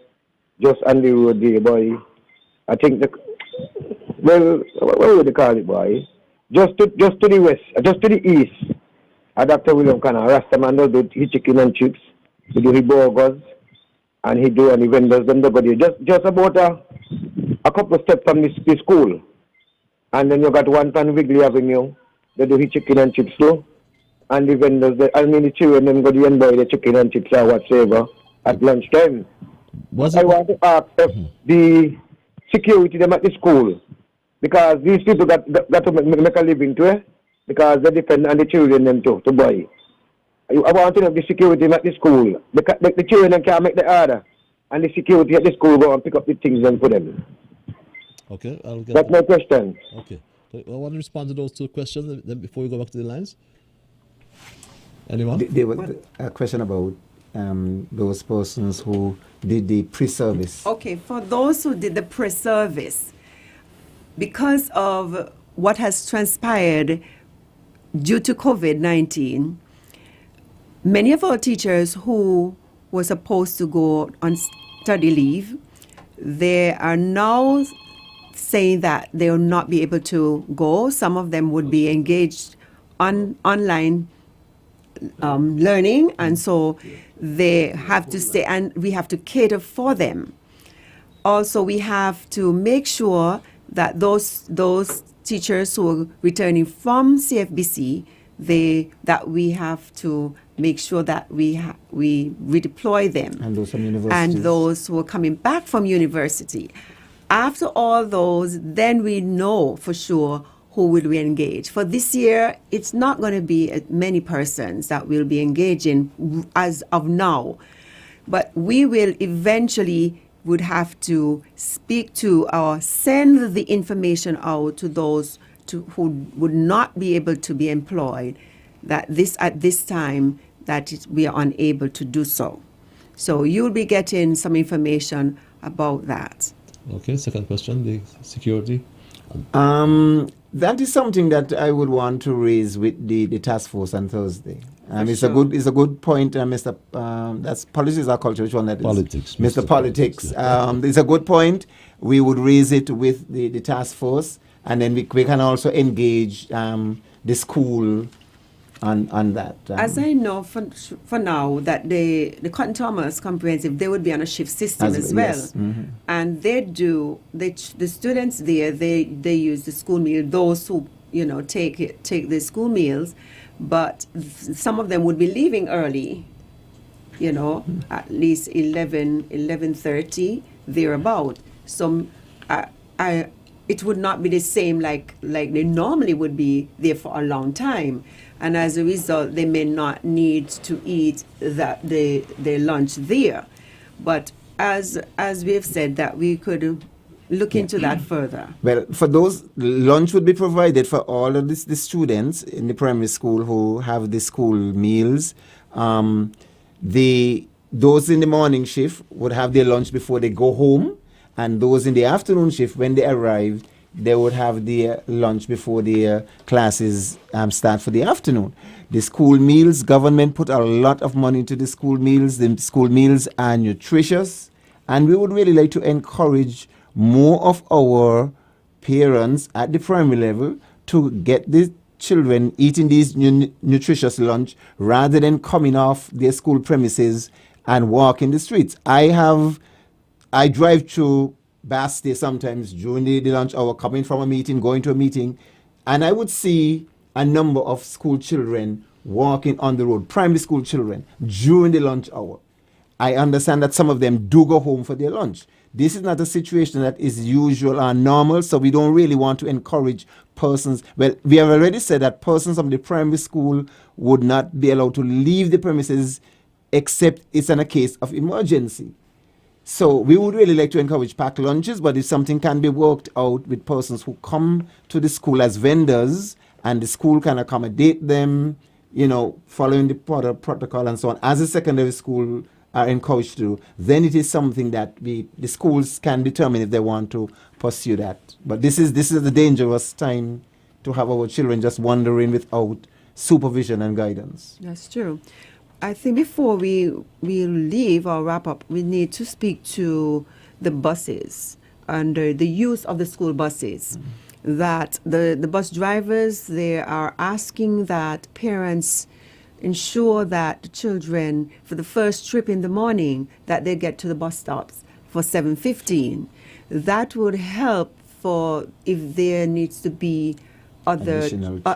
just on the road there, boy. I think what would they call it, boy? Just to the west, just to the east. Dr. William Cannon, Rastaman does do his chicken and chips, he do his burgers, and he do any vendors them go there. Just about a couple of steps from the school. And then you got one on Wigley Avenue. They do his chicken and chips too. And the vendors, the children, them go there and buy the chicken and chips or whatsoever at lunchtime. I want to ask if the security them at the school, because these people got to make a living too, because they depend on the children them too, to buy. I want to know the security at the school. The children can't make the order, and the security at the school go and pick up the things and put them. Okay, I'll get That's my question. Okay. So I want to respond to those two questions then before we go back to the lines. Anyone? There was a question about those persons who did the pre-service. Okay, for those who did the pre-service, because of what has transpired due to COVID-19, many of our teachers who were supposed to go on study leave, they are now saying that they will not be able to go. Some of them would be engaged on online learning, and so they have to stay, and we have to cater for them. Also, we have to make sure that those teachers who are returning from CFBC, that we have to make sure that we redeploy them. And those from universities. And those who are coming back from university. After all those, then we know for sure who will we engage. For this year, it's not going to be many persons that will be engaging as of now. But we will eventually would have to speak to or send the information out to those who would not be able to be employed, that at this time that we are unable to do so. So you'll be getting some information about that. Okay, second question, the security. That is something that I would want to raise with the task force on Thursday. It's sure. it's a good point, Mr. That's politics or culture. Which one that is? Politics, Mr. Mr. Politics. Politics, It's a good point. We would raise it with the task force, and then we can also engage the school on that. As I know for now that the Cotton Thomas Comprehensive, they would be on a shift system as well, yes. Mm-hmm. and the students there they use the school meal. Those who take the school meals, but some of them would be leaving early. At least 11:30 thereabout. So it would not be the same like they normally would be there for a long time, and as a result, they may not need to eat their lunch there. But as we have said, that we could look into that further. Well, for those, lunch would be provided for all of the students in the primary school who have the school meals. Those in the morning shift would have their lunch before they go home, and those in the afternoon shift, when they arrive, they would have their lunch before their classes start for the afternoon. The school meals, government put a lot of money into the school meals. The school meals are nutritious, and we would really like to encourage more of our parents at the primary level to get the children eating these nutritious lunch rather than coming off their school premises and walking the streets. I drive through Bass Day sometimes during the lunch hour, coming from a meeting, going to a meeting, and I would see a number of school children walking on the road, primary school children, during the lunch hour. I understand that some of them do go home for their lunch. This is not a situation that is usual or normal, so we don't really want to encourage persons. Well, we have already said that persons from the primary school would not be allowed to leave the premises except it's in a case of emergency. So we would really like to encourage packed lunches, but if something can be worked out with persons who come to the school as vendors and the school can accommodate them, following the protocol and so on, as a secondary school are encouraged to do, then it is something that the schools can determine if they want to pursue that. But this is a dangerous time to have our children just wandering without supervision and guidance. That's true. I think before we leave or wrap up, we need to speak to the buses and the use of the school buses. That the bus drivers, they are asking that parents ensure that the children, for the first trip in the morning, that they get to the bus stops for 7:15. That would help for if there needs to be other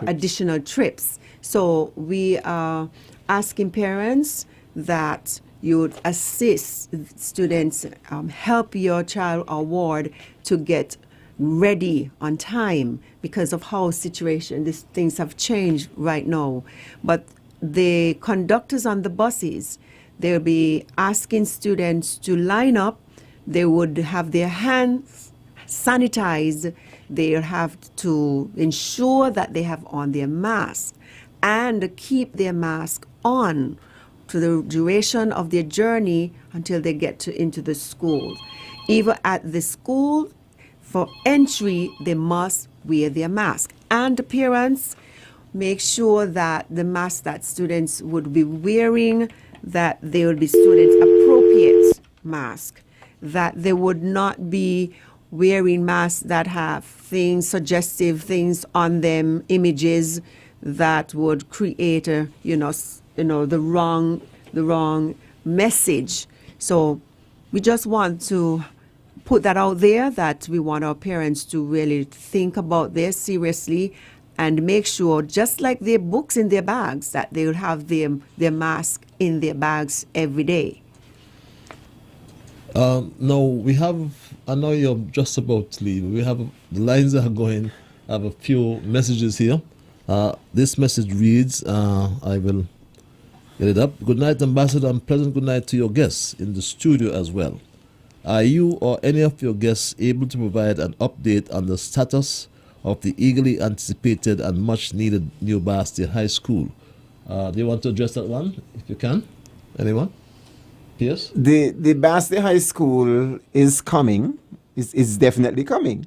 additional trips. So we are asking parents that you would assist students, help your child or ward to get ready on time because of how these things have changed right now. But the conductors on the buses, they'll be asking students to line up. They would have their hands sanitized. They'll have to ensure that they have on their mask and keep their mask on to the duration of their journey until they get into the school. Even at the school, for entry, they must wear their mask. And the parents make sure that the mask that students would be wearing, that they would be students appropriate mask, that they would not be wearing masks that have suggestive things on them, images that would create the wrong message. So we just want to put that out there, that we want our parents to really think about this seriously and make sure, just like their books in their bags, that they will have their mask in their bags every day. No, I know you're just about to leave. The lines are going. I have a few messages here. This message reads, I will get it up. Good night, Ambassador, and pleasant good night to your guests in the studio as well. Are you or any of your guests able to provide an update on the status of the eagerly anticipated and much needed new Basti High School? Do you want to address that one, if you can? Anyone? Yes? The Basti High School is coming. Is definitely coming.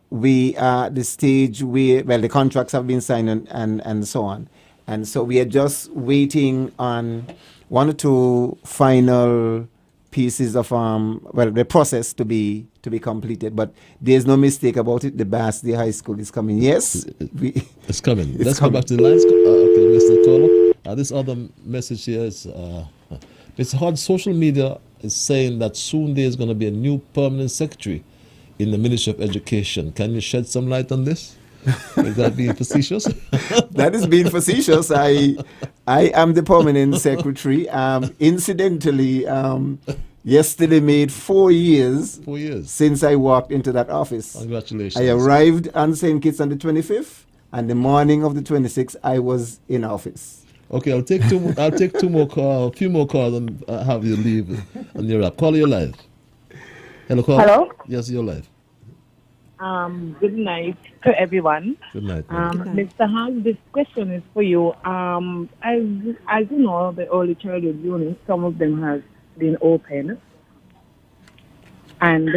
We are at the stage where, the contracts have been signed and so on. And so we are just waiting on one or two final pieces of the process to be completed. But there's no mistake about it. The Bastia High School is coming. Yes, It's coming. Let's coming. go back to the lines. Okay, Mr. Caller. This other message here is Mr. Hard, social media is saying that soon there's going to be a new permanent secretary in the Ministry of Education. Can you shed some light on this? Is that being facetious? That is being facetious. I am the permanent secretary. Incidentally, yesterday made 4 years. 4 years. Since I walked into that office. Congratulations. I arrived on St. Kitts on the 25th, and the morning of the 26th, I was in office. Okay, I'll take two more calls, a few more calls, and have you leave on your app. Caller, you're live. Hello, caller. Hello? Yes, you're live. Good night to everyone. Good night. Mr. Hans, this question is for you. As you know, the early childhood unit, some of them have been open, and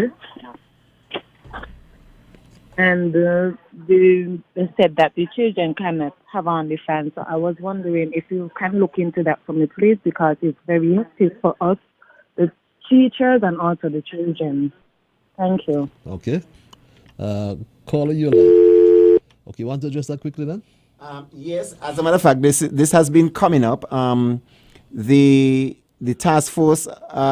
they said that the children cannot have on the fan. So I was wondering if you can look into that for me, please, because it's very hectic for us, the teachers, and also the children. Thank you. Okay. Caller, you're live. Okay, you want to address that quickly then? Yes, as a matter of fact, this has been coming up. The task force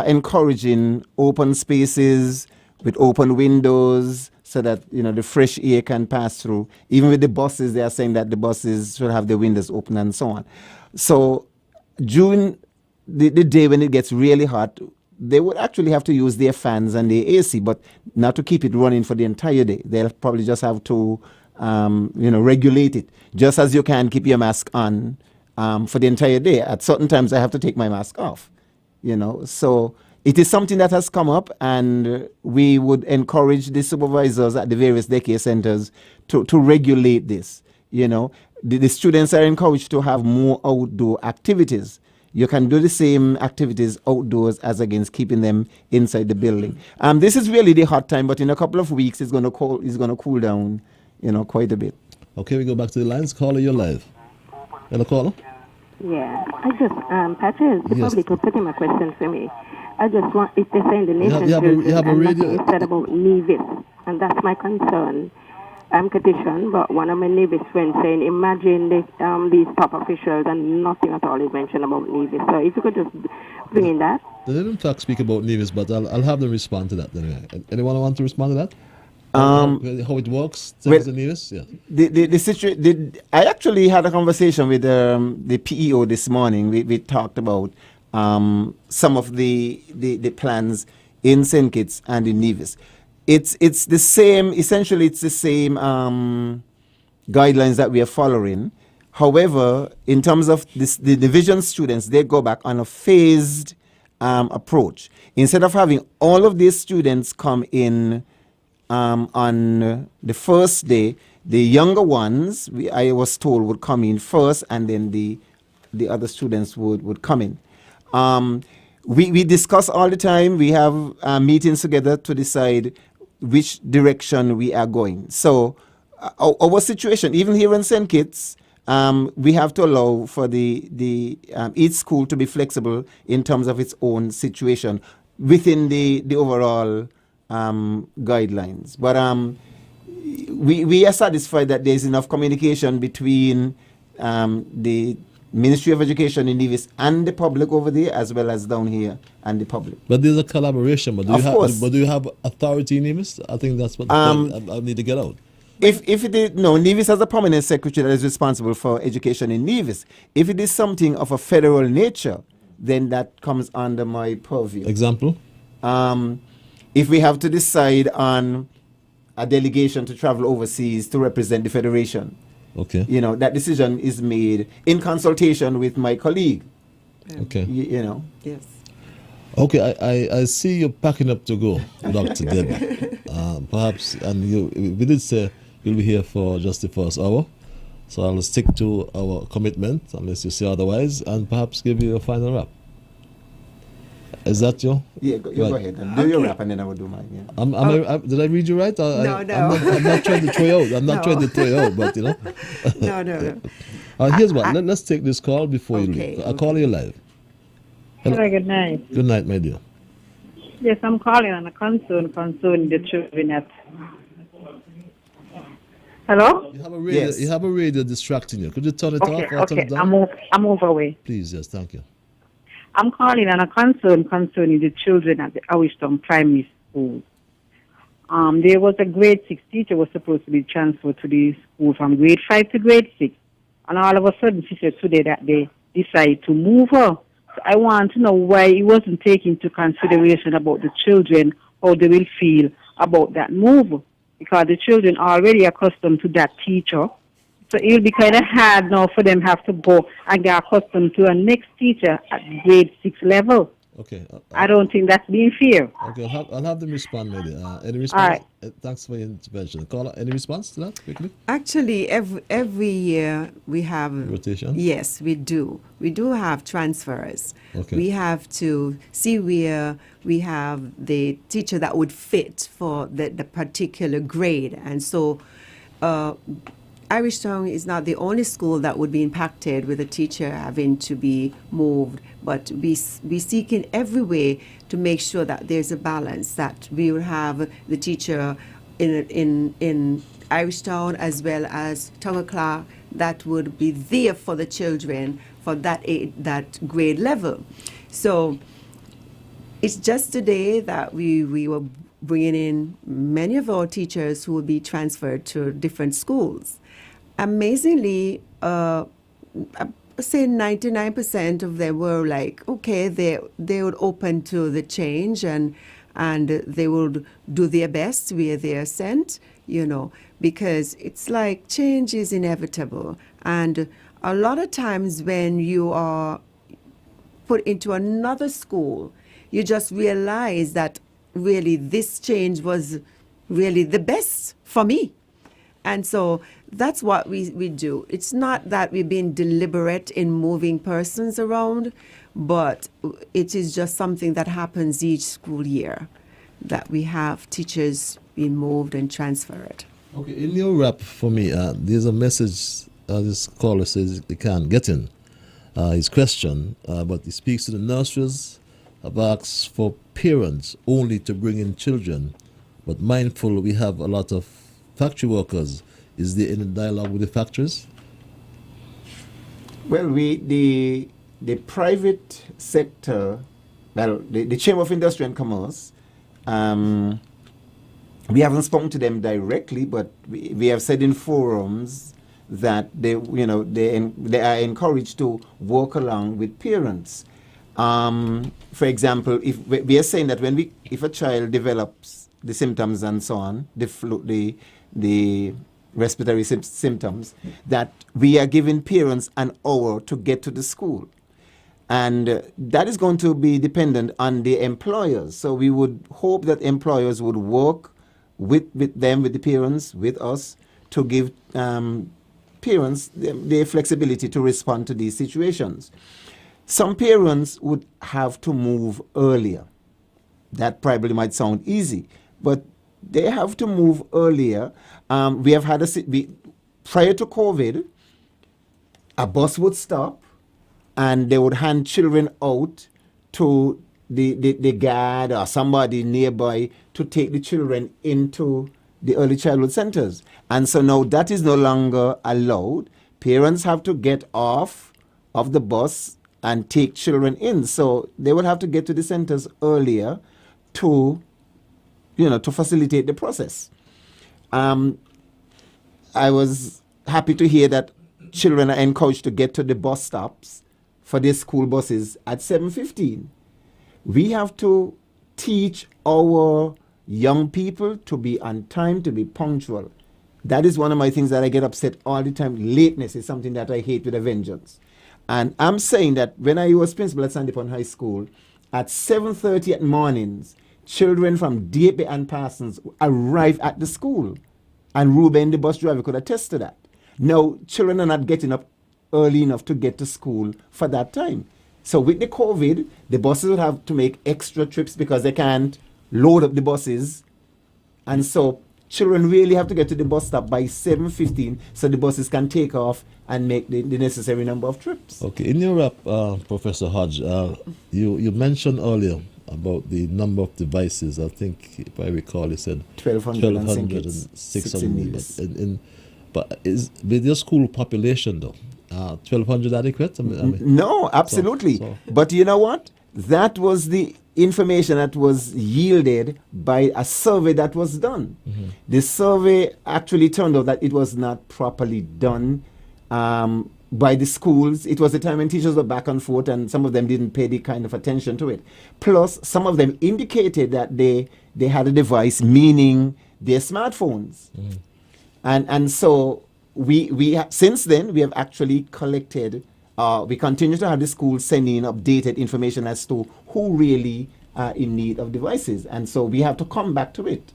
encouraging open spaces with open windows so that the fresh air can pass through. Even with the buses, they are saying that the buses should have the windows open and so on. So during the day when it gets really hot, they would actually have to use their fans and their AC, but not to keep it running for the entire day. They'll probably just have to, regulate it. Just as you can keep your mask on for the entire day. At certain times, I have to take my mask off. So it is something that has come up, and we would encourage the supervisors at the various daycare centers to regulate this. The students are encouraged to have more outdoor activities. You can do the same activities outdoors as against keeping them inside the building. This is really the hot time, but in a couple of weeks, it's going to cool down, quite a bit. Okay, we go back to the lines. Caller, you're live. Hello, caller. Yeah, I just, Patrick, the public was putting my question for me. I just want, if they're saying the nation you have a radio. nothing is said about Nevis, and that's my concern. I'm petition, but one of my Nevis friends saying, imagine these top officials and nothing at all is mentioned about Nevis. So if you could just bring in that. They didn't in fact speak about Nevis, but I'll have them respond to that anyway. Anyone want to respond to that? How it works? Nevis? Yeah. The situation. I actually had a conversation with the PEO this morning. We talked about some of the plans in St. Kitts and in Nevis. It's the same. Essentially, it's the same guidelines that we are following. However, in terms of the division students, they go back on a phased approach. Instead of having all of these students come in on the first day, the younger ones, I was told, would come in first, and then the other students would come in. We discuss all the time. We have meetings together to decide which direction we are going. So our situation, even here in St. Kitts, we have to allow for the each school to be flexible in terms of its own situation within the overall guidelines. But we are satisfied that there is enough communication between the Ministry of Education in Nevis and the public over there, as well as down here and the public. But there's a collaboration. But do you have authority in Nevis? I think that's what I need to get out. If it is, no, Nevis has a permanent secretary that is responsible for education in Nevis. If it is something of a federal nature, then that comes under my purview. Example? If we have to decide on a delegation to travel overseas to represent the federation, okay, that decision is made in consultation with my colleague. Okay. Yes. Okay, I see you packing up to go, Dr. Debbie. Perhaps, and we did say you'll be here for just the first hour, so I'll stick to our commitment unless you say otherwise, and perhaps give you a final wrap. Is that you? Yeah, go ahead and do your wrap, and then I will do mine. Yeah. Did I read you right? No. I'm not trying to throw you out. I'm not trying to throw you out, but No. Here's what. Let's take this call before you Okay, leave. I'll call you live. Hello, good night. Good night, my dear. Yes, I'm calling on a concern concerning the children at. Hello? You have a radio. Yes. You have a radio distracting you. Could you turn it off or turn Okay. it down? I'm over away. Please, yes, thank you. I'm calling on a concern concerning the children at the Irishtown Primary School. There was a grade 6 teacher was supposed to be transferred to the school from grade 5 to grade 6. And all of a sudden she said today that they decided to move her. So I want to know why it wasn't taken into consideration about the children, how they will feel about that move. Because the children are already accustomed to that teacher. So it will be kind of hard now for them have to go and get accustomed to a next teacher at grade 6 level. Okay. I don't think that's being fair. Okay, I'll have them respond, maybe. Any response? right. Thanks for your intervention. Caller, any response to that, quickly? Actually, every year we have Rotation? Yes, we do. We do have transfers. Okay. We have to see where we have the teacher that would fit for the particular grade, and so. Irishtown is not the only school that would be impacted with a teacher having to be moved, but we seek in every way to make sure that there's a balance, that we will have the teacher in Irishtown as well as Tonga Clark that would be there for the children for that grade level. So it's just today that we were bringing in many of our teachers who will be transferred to different schools. Amazingly, I say 99% of them were like, okay, they would open to the change and they would do their best where they are sent, because it's like change is inevitable. And a lot of times when you are put into another school, you just realize that really this change was really the best for me. And so that's what we do. It's not that we've been deliberate in moving persons around, but it is just something that happens each school year, that we have teachers being moved and transferred. Okay, in your wrap for me, there's a message this caller says he can't get in his question, but he speaks to the nurseries, have asked for parents only to bring in children, but mindful we have a lot of factory workers. Is there any dialogue with the factories? Well, the private sector, the Chamber of Industry and Commerce, we haven't spoken to them directly, but we have said in forums that they are encouraged to work along with parents. For example, if we are saying that if a child develops the symptoms and so on, the respiratory symptoms, that we are giving parents an hour to get to the school. And that is going to be dependent on the employers. So we would hope that employers would work with the parents, with us, to give parents the flexibility to respond to these situations. Some parents would have to move earlier. That probably might sound easy, but they have to move earlier. We have had prior to COVID, a bus would stop and they would hand children out to the guard or somebody nearby to take the children into the early childhood centers. And so now that is no longer allowed. Parents have to get off of the bus and take children in. So they will have to get to the centers earlier to facilitate the process. I was happy to hear that children are encouraged to get to the bus stops for their school buses at 7:15. We have to teach our young people to be on time, to be punctual. That is one of my things that I get upset all the time. Lateness is something that I hate with a vengeance. And I'm saying that when I was principal at Sandypon High School, at 7:30 at mornings, children from DAP and Parsons arrive at the school. And Ruben, the bus driver, could attest to that. Now, children are not getting up early enough to get to school for that time. So with the COVID, the buses will have to make extra trips because they can't load up the buses. And so children really have to get to the bus stop by 7:15 so the buses can take off and make the necessary number of trips. Okay, in your wrap, Professor Hodge, you mentioned earlier about the number of devices. I think, if I recall, you said 1,200 and 600. But is with your school population, though, 1,200 adequate? No, absolutely. But you know what? That was the information that was yielded by a survey that was done. Mm-hmm. The survey actually turned out that it was not properly done by the schools. It was the time when teachers were back and forth, and some of them didn't pay the kind of attention to it. Plus, some of them indicated that they had a device, meaning their smartphones. Mm. And so since then, we have actually collected, we continue to have the schools sending updated information as to who really are in need of devices. And so we have to come back to it.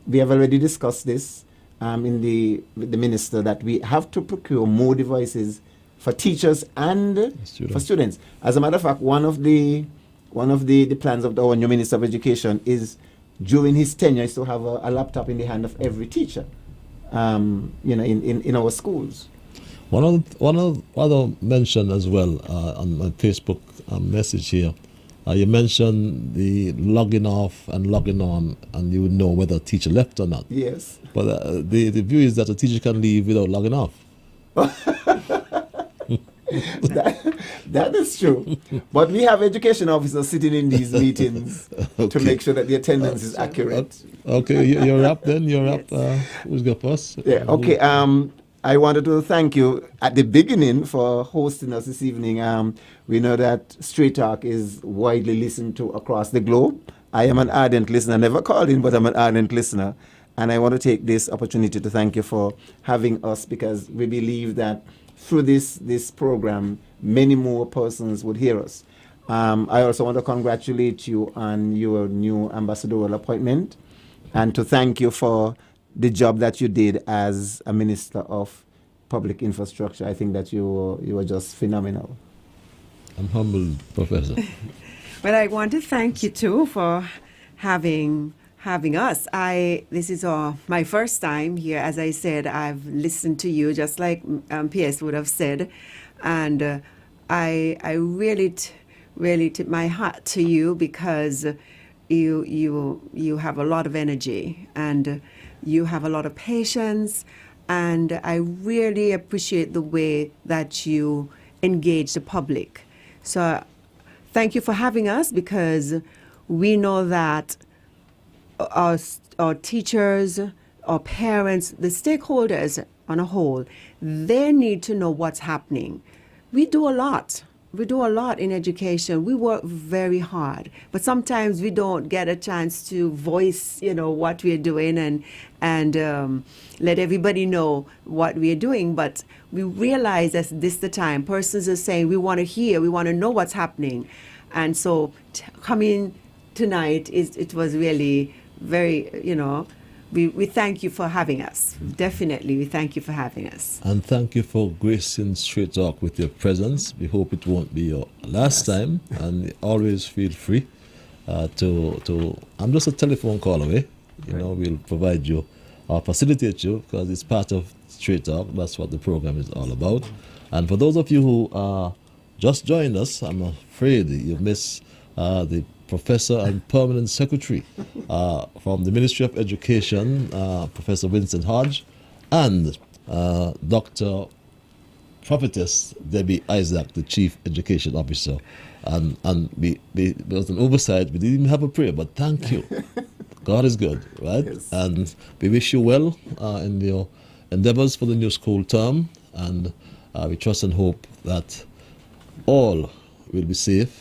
We have already discussed this with the minister, that we have to procure more devices for teachers and for students. As a matter of fact, one of the plans of our new Minister of Education is, during his tenure, is to have a laptop in the hand of every teacher. In our schools. One other mention as well on my Facebook message here. You mentioned the logging off and logging on, and you would know whether a teacher left or not. Yes. But the view is that a teacher can leave without logging off. That is true. But we have education officers sitting in these meetings to make sure that the attendance is accurate. Okay, you're up then. You're up. Who's got first? Yeah. Okay. I wanted to thank you at the beginning for hosting us this evening. We know that Straight Talk is widely listened to across the globe. I am an ardent listener. I never called in, but I'm an ardent listener. And I want to take this opportunity to thank you for having us, because we believe that through this program, many more persons would hear us. I also want to congratulate you on your new ambassadorial appointment, and to thank you for the job that you did as a Minister of Public Infrastructure. I think that you were just phenomenal. I'm humbled, Professor. Well, I want to thank you too for having us. This is my first time here. As I said, I've listened to you just like PS would have said, and I really tip my hat to you, because you have a lot of energy and you have a lot of patience, and I really appreciate the way that you engage the public. So thank you for having us, because we know that our teachers, our parents, the stakeholders on a whole, they need to know what's happening. We do a lot. We do a lot in education. We work very hard, but sometimes we don't get a chance to voice, what we're doing and let everybody know what we're doing. But we realize that this is the time. Persons are saying, we want to hear, we want to know what's happening. And so coming tonight, it was really very, we thank you for having us. Definitely, we thank you for having us. And thank you for gracing Straight Talk with your presence. We hope it won't be your last time, and always feel free to. I'm just a telephone call away. We'll provide you or facilitate you, because it's part of Straight Talk. That's what the program is all about. And for those of you who just joined us, I'm afraid you've missed the Professor and Permanent Secretary from the Ministry of Education, Professor Vincent Hodge, and Dr. Prophetess Debbie Isaac, the Chief Education Officer. And there was an oversight. We didn't even have a prayer, but thank you. God is good, right? Yes. And we wish you well in your endeavors for the new school term. And we trust and hope that all will be safe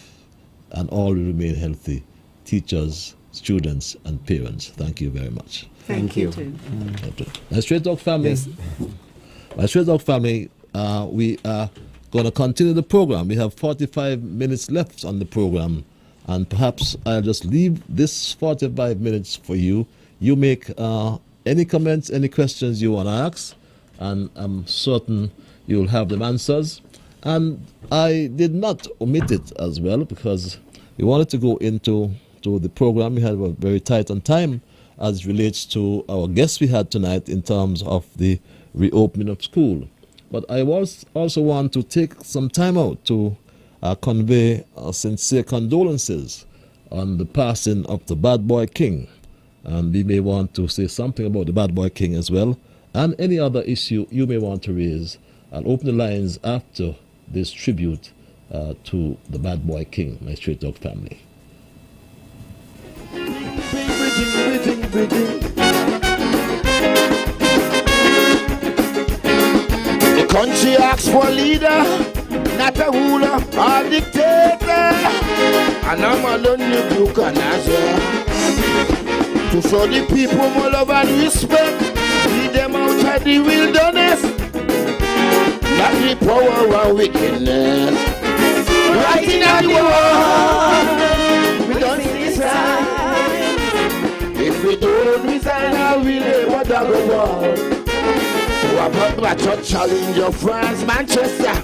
and all will remain healthy, teachers, students, and parents. Thank you very much. Thank you too. My Straight Talk family, Yes. My Straight Talk family, we are going to continue the program. We have 45 minutes left on the program, and perhaps I'll just leave this 45 minutes for you. You make any comments, any questions you want to ask, and I'm certain you'll have them answers. And I did not omit it as well, because we wanted to go into the program. We had a very tight on time, as it relates to our guests we had tonight in terms of the reopening of school. But I also want to take some time out to convey sincere condolences on the passing of the Bad Boy King. And we may want to say something about the Bad Boy King as well, and any other issue you may want to raise. I'll open the lines after this tribute to the Bad Boy King, my Straight Dog family. The country asks for a leader, not a ruler or dictator. And I'm alone in Buchanan to show the people more love and respect. Lead them out of the wilderness, not the power of wickedness. Right in the war, we don't see sign. If we don't resign, I will never go war. About my church challenge of France, Manchester,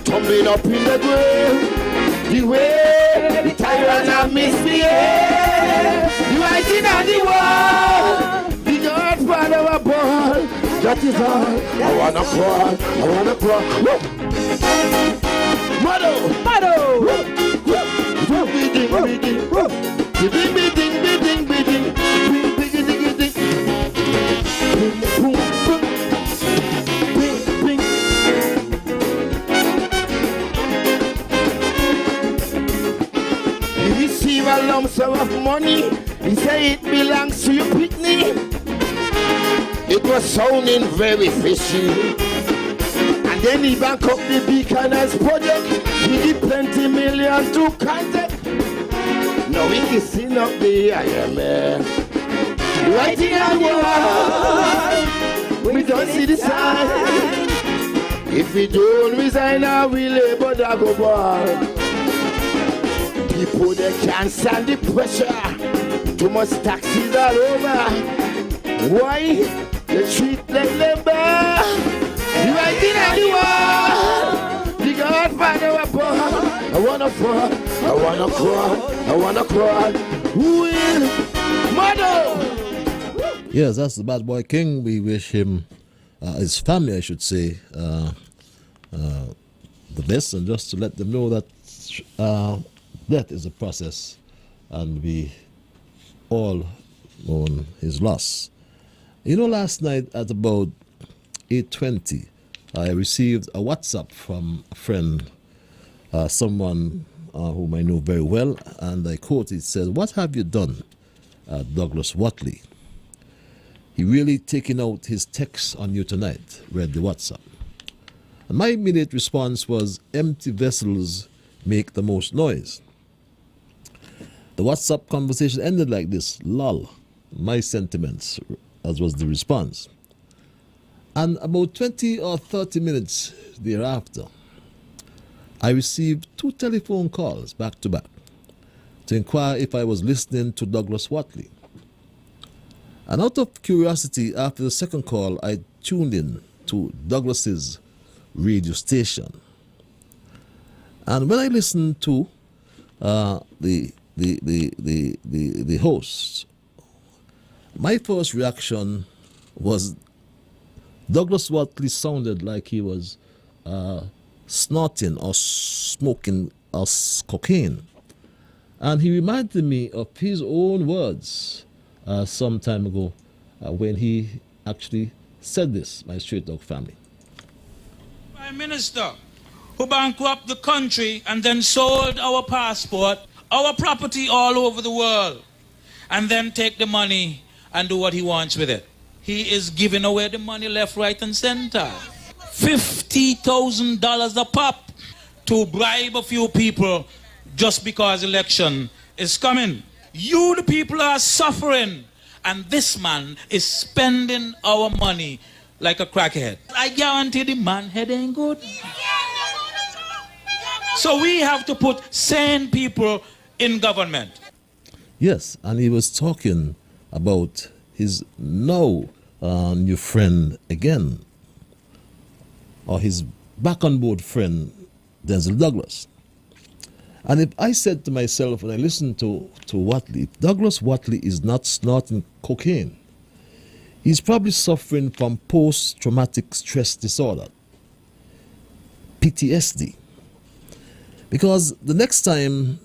tumbling up in the grave. The way the tyrant have misbehaved. The writing on the wall, the Godfather of a ball. That is all. I wanna crawl, I wanna crawl. Motto, motto. Bidding, bidding, bidding, bidding, bidding, bidding, bidding, bidding, bidding. A lump sum of money, he say it belongs to your picnic. It was sounding very fishy. And then he back up the Buchanan's project. He give plenty million to contact. Now we kissing up the IMF. Writing on the wall, we don't see the sign. If we don't resign, I will labor that go ball. People they can't stand the pressure. Too much taxes all over. Why? They treat like labor. You right in the wall. The Godfather of poor. I wanna fall. I wanna crawl. I wanna crawl. Who will? Mother. Yes, that's the Bad Boy King. We wish him, his family, I should say, the best, and just to let them know that death is a process, and we all mourn his loss. You know, last night at about 8:20, I received a WhatsApp from a friend, someone whom I know very well, and I quote, it said, "What have you done, Douglas Watley? He really taking out his text on you tonight," read the WhatsApp. And my immediate response was, "Empty vessels make the most noise." The WhatsApp conversation ended like this: "Lol, my sentiments," as was the response. And about 20 or 30 minutes thereafter, I received 2 telephone calls back to back to inquire if I was listening to Douglas Watley. And out of curiosity, after the second call, I tuned in to Douglas's radio station. And when I listened to the host, my first reaction was Douglas Watley sounded like he was snorting or smoking cocaine. And he reminded me of his own words some time ago when he actually said this, my Straight Dog family. Prime Minister who bankrupted the country and then sold our passport, our property all over the world, and then take the money and do what he wants with it. He is giving away the money left, right, and center. $50,000 a pop to bribe a few people just because election is coming. You, the people, are suffering, and this man is spending our money like a crackhead. I guarantee the man head ain't good. So we have to put sane people in government. Yes, and he was talking about his now new friend again, or his back on board friend, Denzel Douglas. And if I said to myself when I listened to Watley, if Douglas Watley is not snorting cocaine, he's probably suffering from post-traumatic stress disorder, PTSD. Because the next time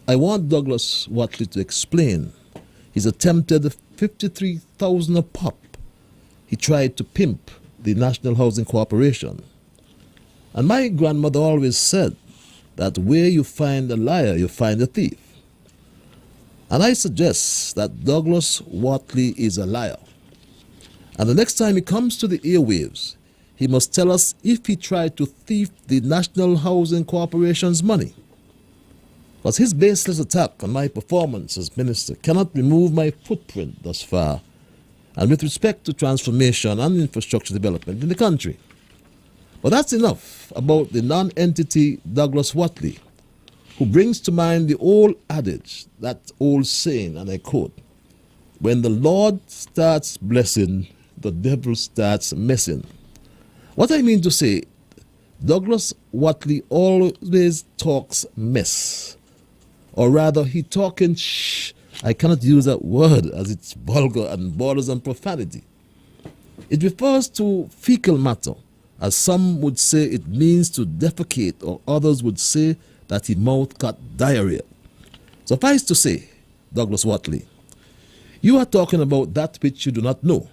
I want Douglas Watley to explain his attempted $53,000 a pop he tried to pimp the National Housing Corporation. And my grandmother always said that where you find a liar, you find a thief. And I suggest that Douglas Watley is a liar. And the next time he comes to the airwaves, he must tell us if he tried to thief the National Housing Corporation's money. Because his baseless attack on my performance as minister cannot remove my footprint thus far, and with respect to transformation and infrastructure development in the country. But that's enough about the non-entity Douglas Watley, who brings to mind the old adage, that old saying, and I quote, "When the Lord starts blessing, the devil starts messing." What I mean to say, Douglas Watley always talks mess. Or rather, he talking shh. I cannot use that word as it's vulgar and borders on profanity. It refers to fecal matter, as some would say it means to defecate, or others would say that his mouth got diarrhea. Suffice to say, Douglas Watley, you are talking about that which you do not know.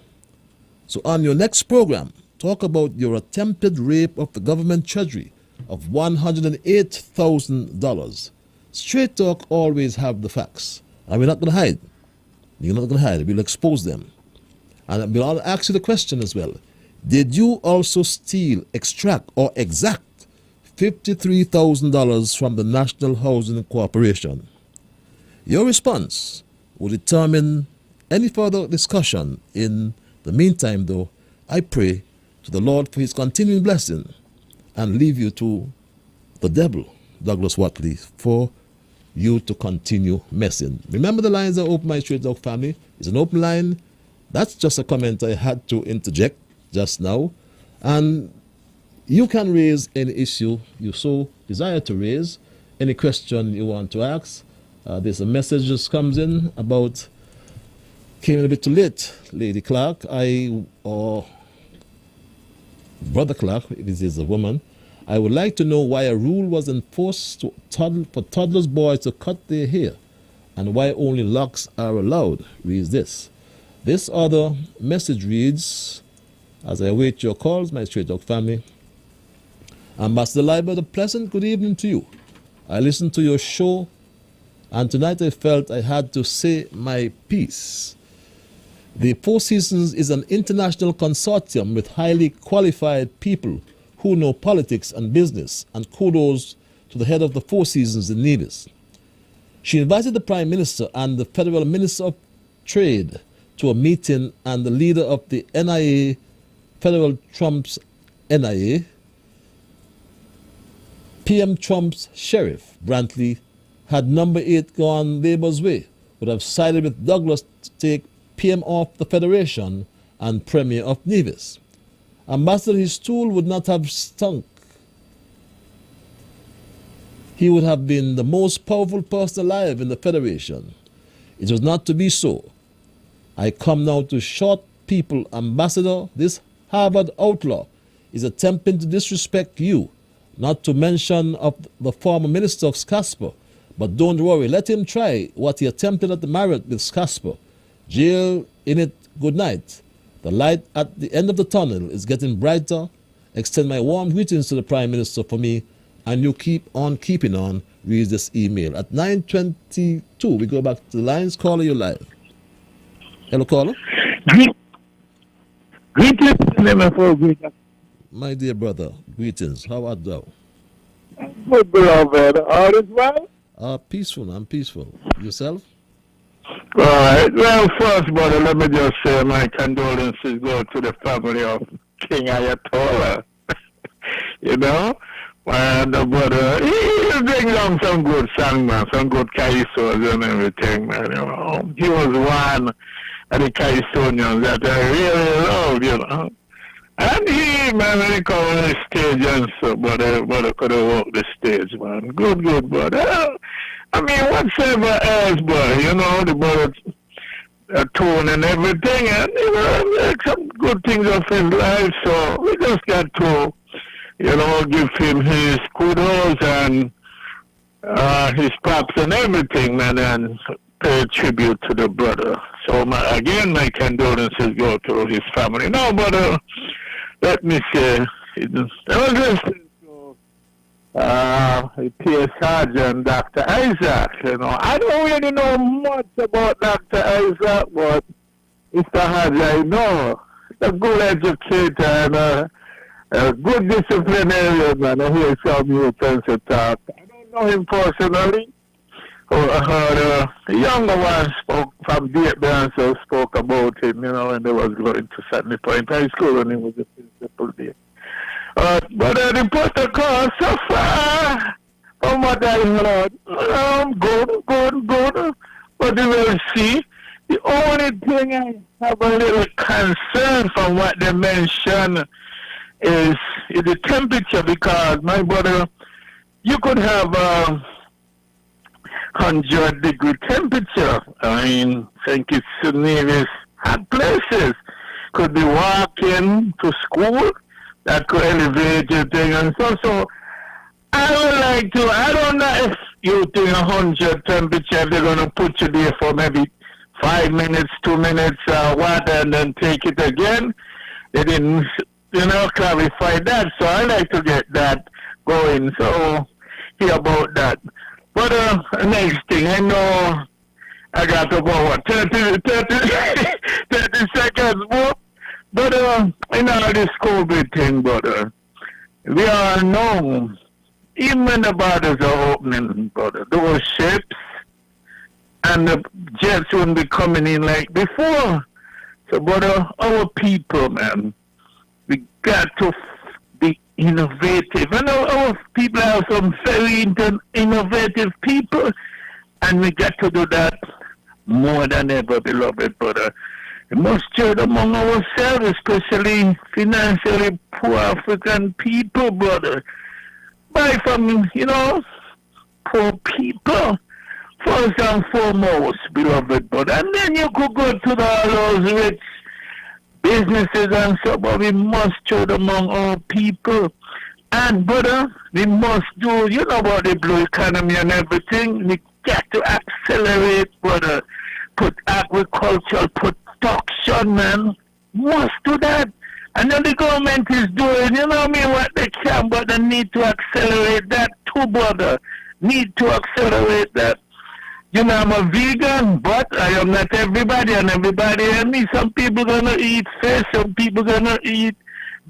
So on your next program, talk about your attempted rape of the government treasury of $108,000. Straight talk always have the facts. And we're not going to hide. You're not going to hide. We'll expose them. And we'll ask you the question as well. Did you also steal, extract, or exact $53,000 from the National Housing Corporation? Your response will determine any further discussion. In the meantime, though, I pray to the Lord for his continuing blessing and leave you to the devil, Douglas Watley, for you to continue messing. Remember, the lines are open, my Straight Dog family. It's an open line. That's just a comment I had to interject just now. And you can raise any issue you so desire to raise, any question you want to ask. There's a message just comes in about, came a bit too late, Lady Clark, or Brother Clark, if it is a woman. I would like to know why a rule was enforced for toddlers boys to cut their hair, and why only locks are allowed. Reads this. This other message reads, as I await your calls, my Straight Dog family. Ambassador Liburd, a pleasant good evening to you. I listened to your show, and tonight I felt I had to say my piece. The Four Seasons is an international consortium with highly qualified people who know politics and business, and kudos to the head of the Four Seasons in Nevis. She invited the Prime Minister and the Federal Minister of Trade to a meeting, and the leader of the NIA, Federal Trump's NIA, PM Trump's sheriff, Brantley, had number 8 gone Labour's way, would have sided with Douglas to take PM off the Federation and Premier of Nevis. Ambassador, his stool would not have stunk. He would have been the most powerful person alive in the Federation. It was not to be so. I come now to short people. Ambassador, this Harvard outlaw is attempting to disrespect you, not to mention of the former Minister of Scasper. But don't worry, let him try what he attempted at the Marriott with Scasper. Jail in it, good night. The light at the end of the tunnel is getting brighter. Extend my warm greetings to the Prime Minister for me, and you keep on keeping on. Read this email. At 9:22, we go back to the lines. Caller, you live. Hello, caller. Greetings, my dear brother. Greetings. How art thou? good beloved. All is well? Peaceful. I'm peaceful. Yourself? All right. Well, first, brother, let me just say my condolences go to the family of King Ayatollah. You know? And the brother, he bring down some good song, man, some good Kaisos and everything, man. You know? He was one of the Kaisonians that I really loved, you know. And he, man, when he come on the stage and so, brother could have walked the stage, man. Good, brother. I mean, whatsoever else, brother, you know, the brother tone and everything, and, you know, make some good things of his life, so we just got to, you know, give him his kudos and his props and everything, man, and pay tribute to the brother. So, again, my condolences go to his family. No, brother, let me say, I was listening to P.S. Sergeant, Dr. Isaac, you know. I don't really know much about Dr. Isaac, but Mr. Hadj, I know. He's a good educator and a good disciplinarian, man. I hear some new friends talk. I don't know him personally. I heard a younger one spoke from Vietnam, so spoke about him, you know, when they was going to Sandy Point High School when he was the principal there. But the protocol so far, from what I heard, good. But you will see, the only thing I have a little concern from what they mentioned is the temperature, because, my brother, you could have 100-degree temperature. I mean, St. Kitts and Nevis hot places. Could be walking to school, that could elevate your thing and so. I would like to, I don't know if you think 100 temperature, they're going to put you there for maybe 5 minutes, 2 minutes, water, and then take it again. They didn't, you know, clarify that, so I like to get that going. So, hear about that. But next thing, I know I got about 30 seconds more. But you know, this COVID thing, brother, we all know, even when the borders are opening, brother, those ships and the jets won't be coming in like before. So, brother, our people, man, we got to be innovative. And our people are some very innovative people, and we got to do that more than ever, beloved brother. We must trade among ourselves, especially financially poor African people, brother. Buy from, you know, poor people, first and foremost, beloved brother. And then you could go to all those rich businesses and so, but we must trade among our people. And, brother, we must do, you know about the blue economy and everything. We got to accelerate, brother. Put agricultural production, man. Must do that. And then the government is doing, you know what they can, but they need to accelerate that too, brother. Need to accelerate that. You know, I'm a vegan, but I am not everybody, and everybody and me. Some people gonna eat fish, some people gonna eat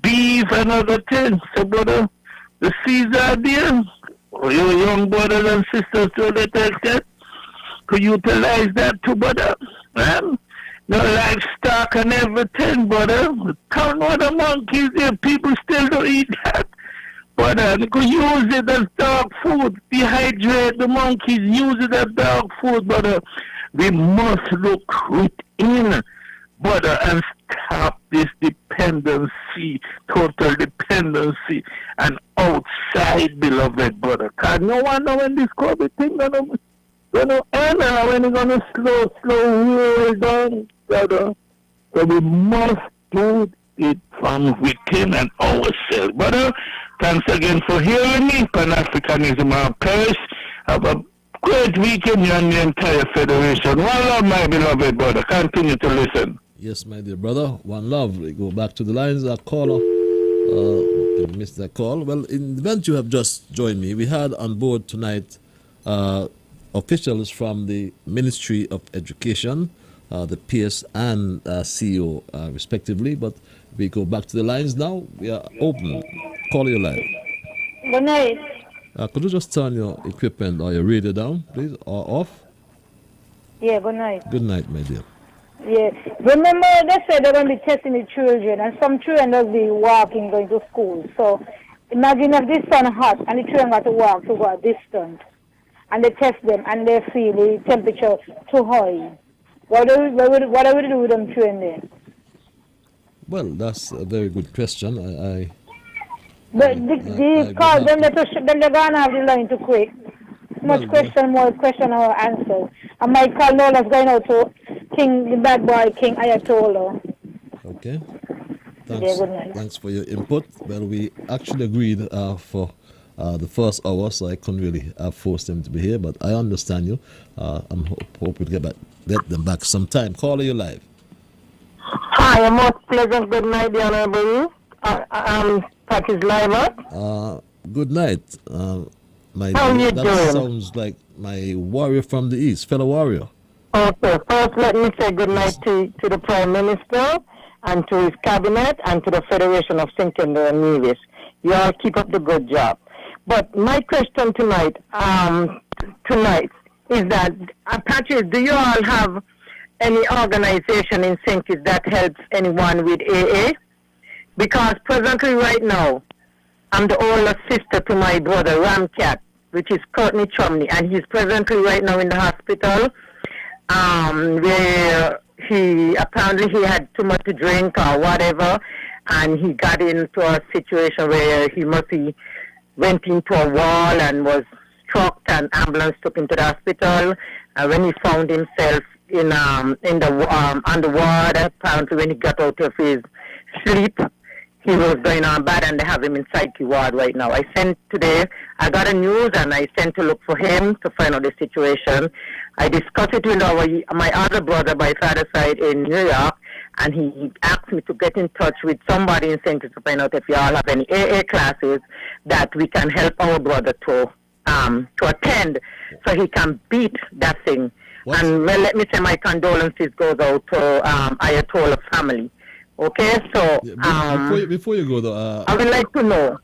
beef and other things. So, brother, the seeds are there. Your young brothers and sisters to the extent could utilize that too, brother. Man, no livestock and everything, brother. Count what the monkeys here, people still don't eat that. But they could use it as dog food, dehydrate the monkeys, use it as dog food, brother. We must look within, brother, and stop this dependency, total dependency, and outside, beloved brother. Because no one knows when this COVID thing gonna end, and when it's gonna slow roll down, brother. So we must do it from within and ourselves, brother. Thanks again for hearing me. Pan-Africanism and Paris. Have a great weekend, you and the entire Federation. One love, my beloved brother. Continue to listen. Yes, my dear brother. One love. We go back to the lines. Our caller missed that call. Well, in the event you have just joined me, we had on board tonight officials from the Ministry of Education, the PS and CEO, respectively. But we go back to the lines now. We are open. Call your line. Good night. Could you just turn your equipment or your radio down, please, or off? Yeah, good night. Good night, my dear. Yeah. Remember they said they're going to be testing the children, and some children will be walking, going to school. So imagine if this sun hot and the children got to walk to go a distance, and they test them and they feel the temperature too high. What do we do with them children there? Well, that's a very good question. But the call, then they're going to have the line too quick. Much more question or answer. And my call Nola's going out to King, the bad boy, King Ayatollah. Okay. Yeah, Thanks. good night. Thanks for your input. Well, we actually agreed for the first hour, so I couldn't really force them to be here. But I understand you. I'm hoping to get them back sometime. Caller, you live. Hi, a most pleasant good night, the Honorable. Patrick Liburd. Good night, my How dear. you That doing? sounds like my warrior from the east, fellow warrior. Okay, first let me say good night to the Prime Minister and to his cabinet and to the Federation of St. Kilda and Nevis. You all keep up the good job. But my question tonight is that, Patrick, do you all have any organization in St. Kitts that helps anyone with AA? Because presently right now, I'm the older sister to my brother, Ramcat, which is Courtney Chumney, and he's presently right now in the hospital, where he had too much to drink or whatever, and he got into a situation where he went into a wall and was struck, and ambulance took him to the hospital. When he found himself on the ward, apparently when he got out of his sleep, he was going on bad, and they have him in psyche ward right now. I got a news, and I sent to look for him to find out the situation. I discussed it with my other brother by father's side in New York, and he asked me to get in touch with somebody in St. Kitts to find out if you all have any AA classes that we can help our brother to attend, so he can beat that thing. What? And well, let me say my condolences goes out to Ayatollah family. Okay, so before you go though, I would like to know.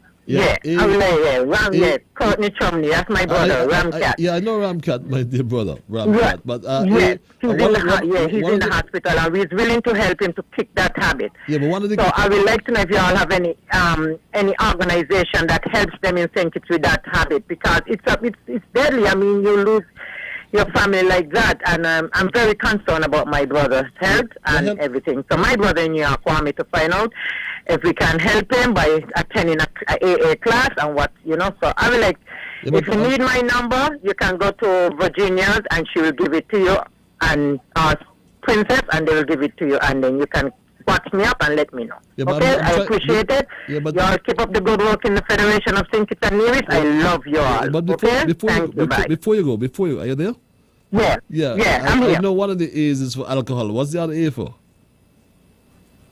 Courtney Chumney, that's my brother, Ramcat. I know Ramcat, my dear brother, Ramcat. Right. But he's in the hospital, and we're willing to help him to kick that habit. Yeah, but I would like to know if you all have any organization that helps them in St. Kitts with that habit, because it's deadly. I mean, you lose your family like that, and I'm very concerned about my brother's health and everything. So my brother in New York want me to find out if we can help him by attending a AA class and what, so I will if you need my number, you can go to Virginia's and she will give it to you, and ask Princess, and they will give it to you, and then you can watch me up and let me know. Okay, I appreciate it. You all keep up the good work in the Federation of St. Kitts and Nevis. I love you all. But before you go, are you there? Yeah, I'm here. I know one of the A's is for alcohol. What's the other A for?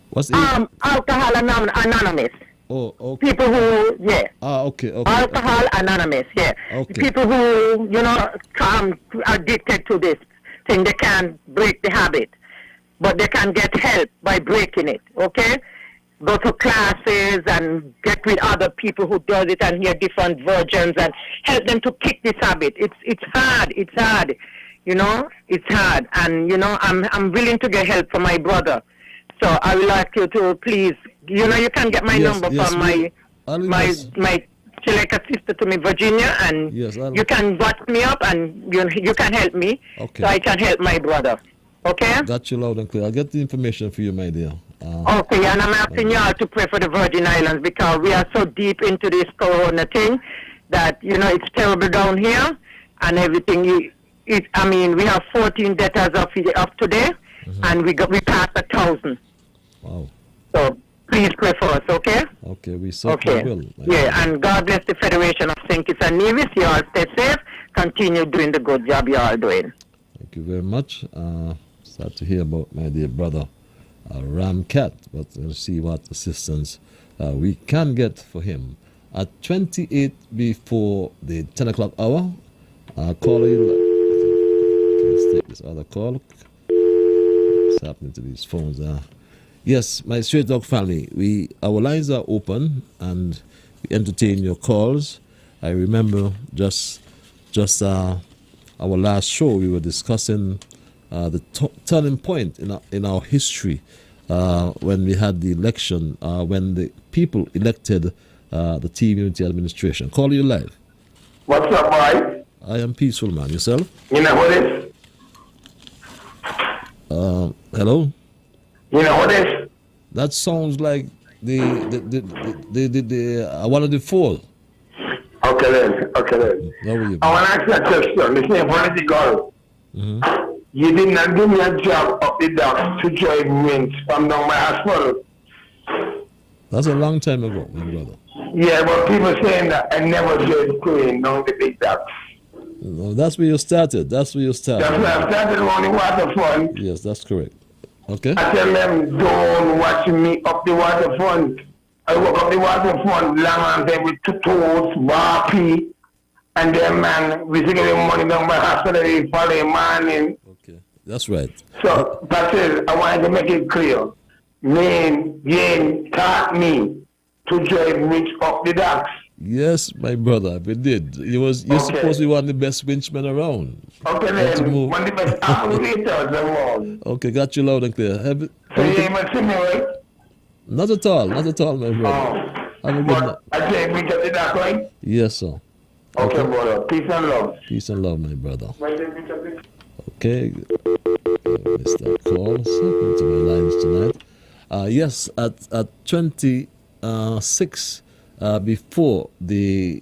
What's the A? Alcohol Anonymous. Oh, okay. People who, okay. Alcohol Anonymous, Okay. People who, are addicted to this thing, they can't break the habit, but they can get help by breaking it, okay? Go to classes and get with other people who does it and hear different versions and help them to kick this habit. It's hard, it's hard, and, I'm willing to get help from my brother. So I would like you to please, you can get my number from my Chileka sister to me, Virginia, and you can watch me up and you can help me, so I can help my brother. Okay? Got you loud and clear. I'll get the information for you, my dear. Okay, and I'm asking you all to pray for the Virgin Islands, because we are so deep into this corona thing that, it's terrible down here and everything. We have 14 deaths as of today, and we passed 1,000. Wow. So please pray for us, okay? Okay, we certainly will. And God bless the Federation of St. Kitts and Nevis. You all stay safe. Continue doing the good job you all doing. Thank you very much. Sad to hear about my dear brother, Ramcat, but we'll see what assistance we can get for him. At 28 before the 10 o'clock hour, calling. Let's take this other call. What's happening to these phones? Yes, my Straight Dog family, our lines are open and we entertain your calls. I remember just our last show, we were discussing the turning point in our history when we had the election, when the people elected the Team Unity administration. Call you live. What's up, boy? I am peaceful, man. Yourself? You know what it is? Hello? You know what it is? That sounds like one of the four. Okay then. How are you? I want to ask you a question. This is political. Mm-hmm. You did not give me a job up the dock to drive winds from down my hospital. That's a long time ago, my brother. Yeah, but people saying that I never drove crane down the big docks. No, that's where you started. That's where I started on the waterfront. Yes, that's correct. Okay. I tell them, don't watch me up the waterfront. I walk up the waterfront long and then with two toes, Barpy, and then man, we take the money down my hospital the following morning. Okay, that's right. So, Patrick, I wanted to make it clear. Jane taught me to drive winch up the docks. Yes, my brother, we did. You're supposed to be one of the best winchmen around. Okay, then, one of the best operators around. Okay, got you loud and clear. So you ain't see me, right? Not at all, my brother. Have a good night. I drive winch up the dock, right? Yes, sir. Okay, brother. Peace and love. Peace and love, my brother. Okay, Mr. Calls into my lines tonight. Yes, at 26 before the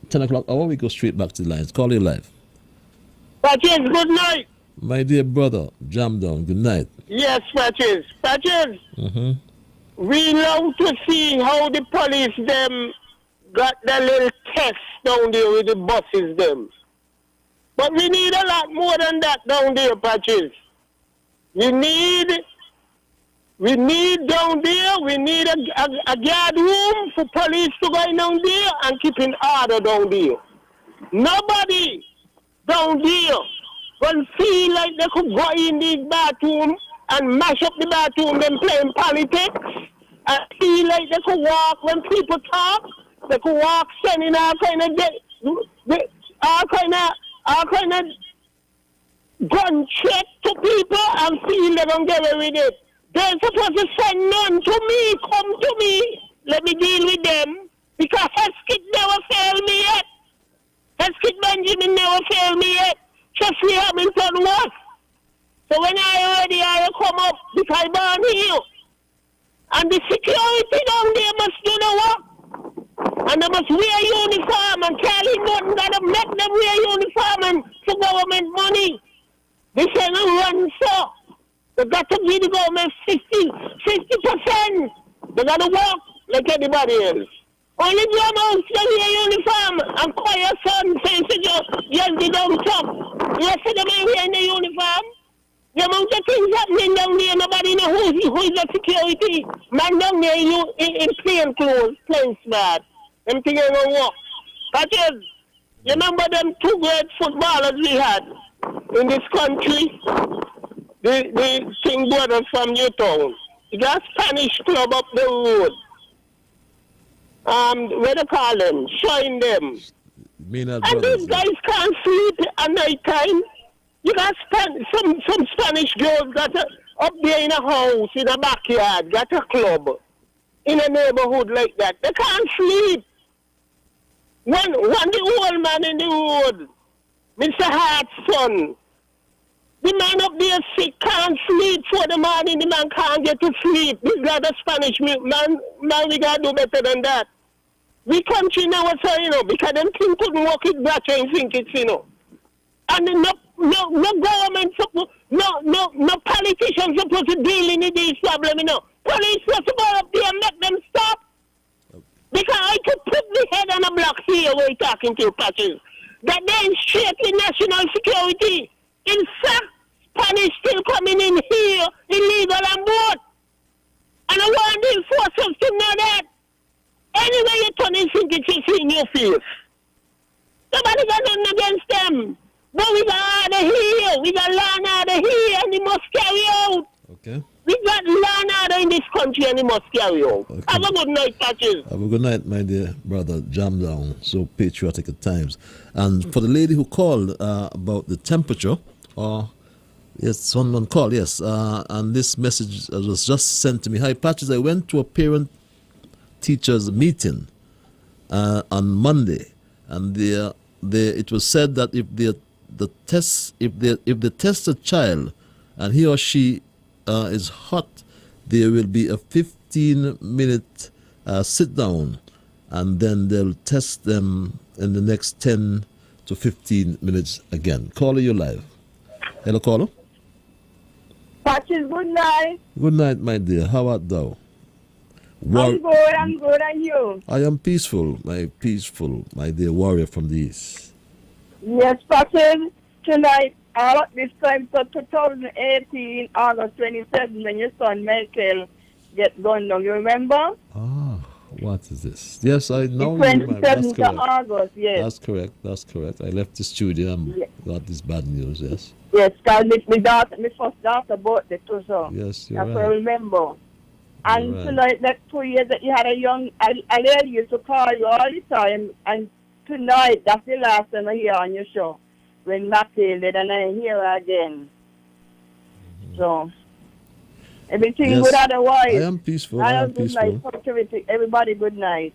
10 o'clock hour, we go straight back to the lines. Call you live. Patches, good night. My dear brother, jam down. Good night. Yes, Patches. Patches, Mm-hmm. we love to see how the police them got their little test down there with the buses them. But we need a lot more than that down there, Patches. We need down there, we need a guard room for police to go down there and keep in order down there. Nobody down there will feel like they could go in the bathroom and mash up the bathroom, them playing politics, and feel like they could walk when people talk. They could walk sending all kind of gun check to people and feel they don't get away with it. They're supposed to send none to me, come to me, let me deal with them, because Heskett never failed me yet. Heskett Benjamin never failed me yet. Chesley Hamilton was. So when I ready, I come up, because I'm born here. And the security down there must do the work. And they must wear uniform and Kelly Norton gotta make them wear uniform and for government money. This ain't a run, sir. They got to give the government 50%. They got to work like anybody else. Only drummers they wear uniform and call your son saying, yes, they don't talk. You see them ain't wearing the uniform? The amount of things happening down there, nobody know who is the security. Man down there in plain clothes, plain smart. Them things ain't gonna work. Patches, you remember them two great footballers we had in this country? The King brothers from Newtown. You got Spanish club up the road. What do you call them? Showing them. And these guys can't sleep at night time. You got some Spanish girls got up there in a house, in a backyard, got a club, in a neighborhood like that. They can't sleep. One the old man in the road, Mr. Hart's son, the man up there sick, can't sleep for the morning, the man can't get to sleep. This guy, the Spanish man, we gotta do better than that. We country now, so, because them things couldn't work it better and think it's, And no government, no politicians supposed to deal in these problems, Police supposed to go up there and make them stop. Because I could put the head on a block here where you're talking to Patches. That they ain't straightly national security. In fact, Spanish still coming in here illegal and board. And I want the enforcers to know that. Anyway you turn and think it's in your face. Nobody got nothing against them. But we got order here. We got law and order here and it must carry out. Okay. We got law and order in this country and it must carry out. Okay. Have a good night, Patches. Have a good night, my dear brother. Jam down. So patriotic at times. And for the lady who called about the temperature, yes, someone called, yes. And this message was just sent to me. Hi, Patches. I went to a parent-teachers meeting on Monday, and it was said that if they test a child and he or she is hot, there will be a 15-minute sit down, and then they'll test them in the next 10 to 15 minutes again. Caller, you live. Hello, caller. Patches, good night. Good night, my dear. How art thou? I'm good, and you? I am peaceful, my dear warrior from the east. Yes, Patches, tonight, all at this time, so 2018, August 27, when your son Michael get gunned down, you remember? What is this? Yes, I know. 27th of August, yes. That's correct. I left the studio and got this bad news, yes. Yes, because my first daughter bought the too, so. Yes, you're that's right. what I remember. And right. tonight, that 2 years that you had a young, a lady used to call you all the time, and tonight, that's the last time I hear on your show, when Matilda did, and I hear her again. So, everything good otherwise. I am peaceful. I am good night, everybody good night.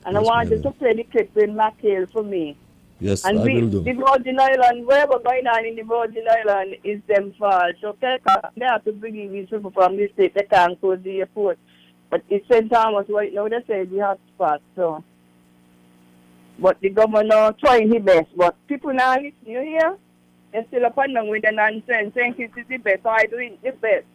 And yes, I want you to play the clip with Matilda for me. Yes, and I will do. The Virgin Island, whatever going on in the Virgin Island is them fault. Okay, they have to bring in these people from the state. They can't close the airport. But it's St. Thomas right now, they say the hot spot. So, but the governor trying his best. But people now listen, you hear? They're still upon them with the nonsense, saying it is the best. So I do it the best.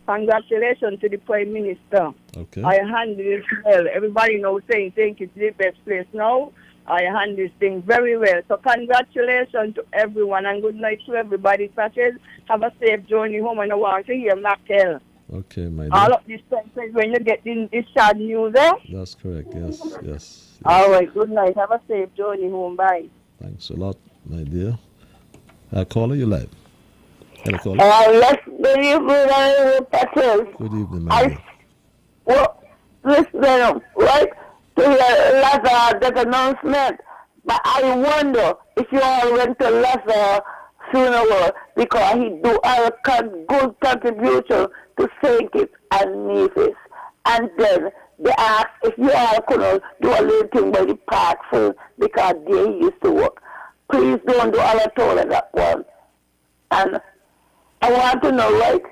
Congratulations to the Prime Minister. Okay. I handle it well. Everybody knows saying think it's the best place now. I handle this thing very well. So congratulations to everyone and good night to everybody. Patches, have a safe journey home, and I want to hear Mackel. Okay, my dear. All of this time when you get in this sad news, eh? That's correct, yes. All right, good night. Have a safe journey home. Bye. Thanks a lot, my dear. Caller, you live. Hello, caller. Yes, good evening, Patches. Good evening, my dear. Well, listen, right? To hear Lazar that announcement, but I wonder if you all went to Lazar funeral because he do a good contribution to St. Kitts and Nevis. And then they asked if you all could do a little thing by the park first because there he used to work. Please don't do all at all of that one. And I want to know, right,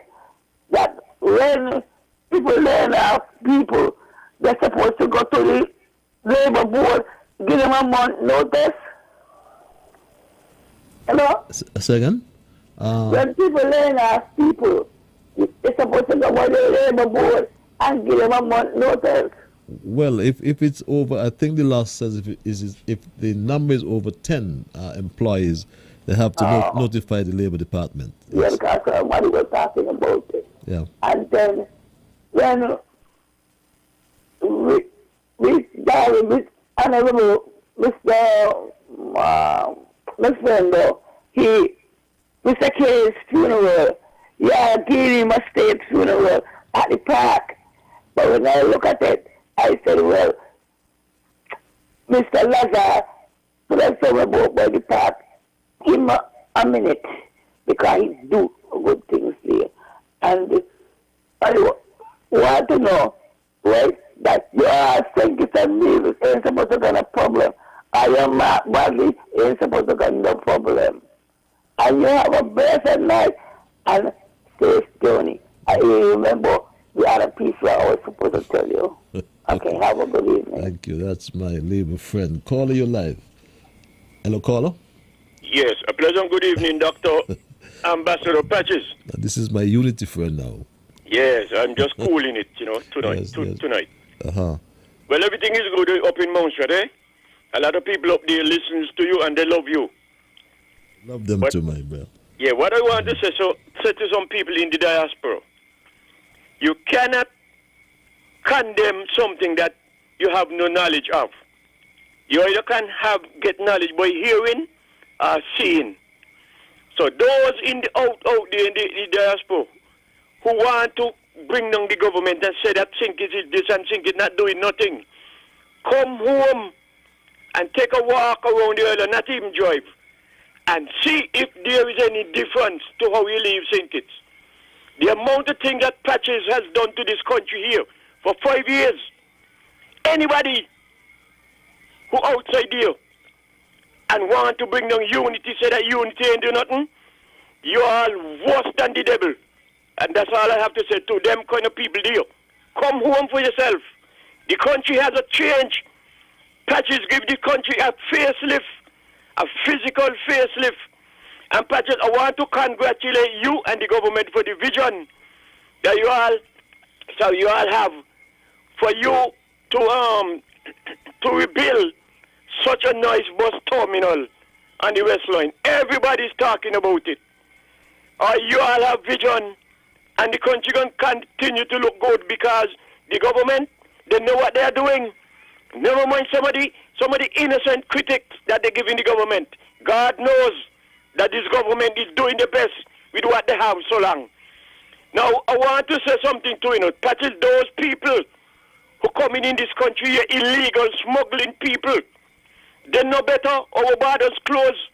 that when people learn off people, they're supposed to go to the Labor Board, give them a month notice. Hello? Second? When people learn off people, they're supposed to go to the Labor Board and give them a month notice. Well, if it's over, I think the law says if the number is over 10 employees, they have to notify the Labor Department. Yeah, because somebody was talking about it. Yeah. And then when Honorable Mr. Mr. Mr. K's funeral, gave him a state funeral at the park. But when I look at it, I said, well, Mr. Lazar, put us about by the park, give him a minute, because he do good things there. And I want to know, right, that you are thinking that Jesus ain't supposed to get a problem. I am Mark Bradley ain't supposed to get no problem. And you have a blessed night and safe journey. I remember the other piece I was supposed to tell you. Okay, have a good evening. Thank you. That's my Labour friend. Caller, you live. Hello, caller. Yes, a pleasant good evening, Dr. Ambassador Patches. This is my Unity friend now. Yes, I'm just cooling it, tonight. Tonight. Uh-huh. Well, everything is good up in Mount Street, eh? A lot of people up there listens to you and they love you. Love them too, my brother. Yeah, what I want to say to some people in the diaspora, you cannot condemn something that you have no knowledge of. You either can get knowledge by hearing or seeing. So those out there in the diaspora who want to bring down the government and say that St. Kitts is this and St. Kitts not doing nothing, come home and take a walk around the island, not even drive, and see if there is any difference to how we live St. Kitts. The amount of things that Patches has done to this country here for 5 years, anybody who outside here and want to bring down unity, say that unity ain't do nothing, you are worse than the devil. And that's all I have to say to them kind of people there. Come home for yourself. The country has a change. Patches give the country a facelift, a physical facelift. And Patches, I want to congratulate you and the government for the vision that you all have for you to rebuild such a nice bus terminal on the West Line. Everybody's talking about it. You all have vision, and the country can continue to look good because the government, they know what they're doing. Never mind somebody innocent critics that they're giving the government. God knows that this government is doing the best with what they have so long. Now, I want to say something to that is those people who coming in this country here, illegal, smuggling people. They know better. Our borders closed.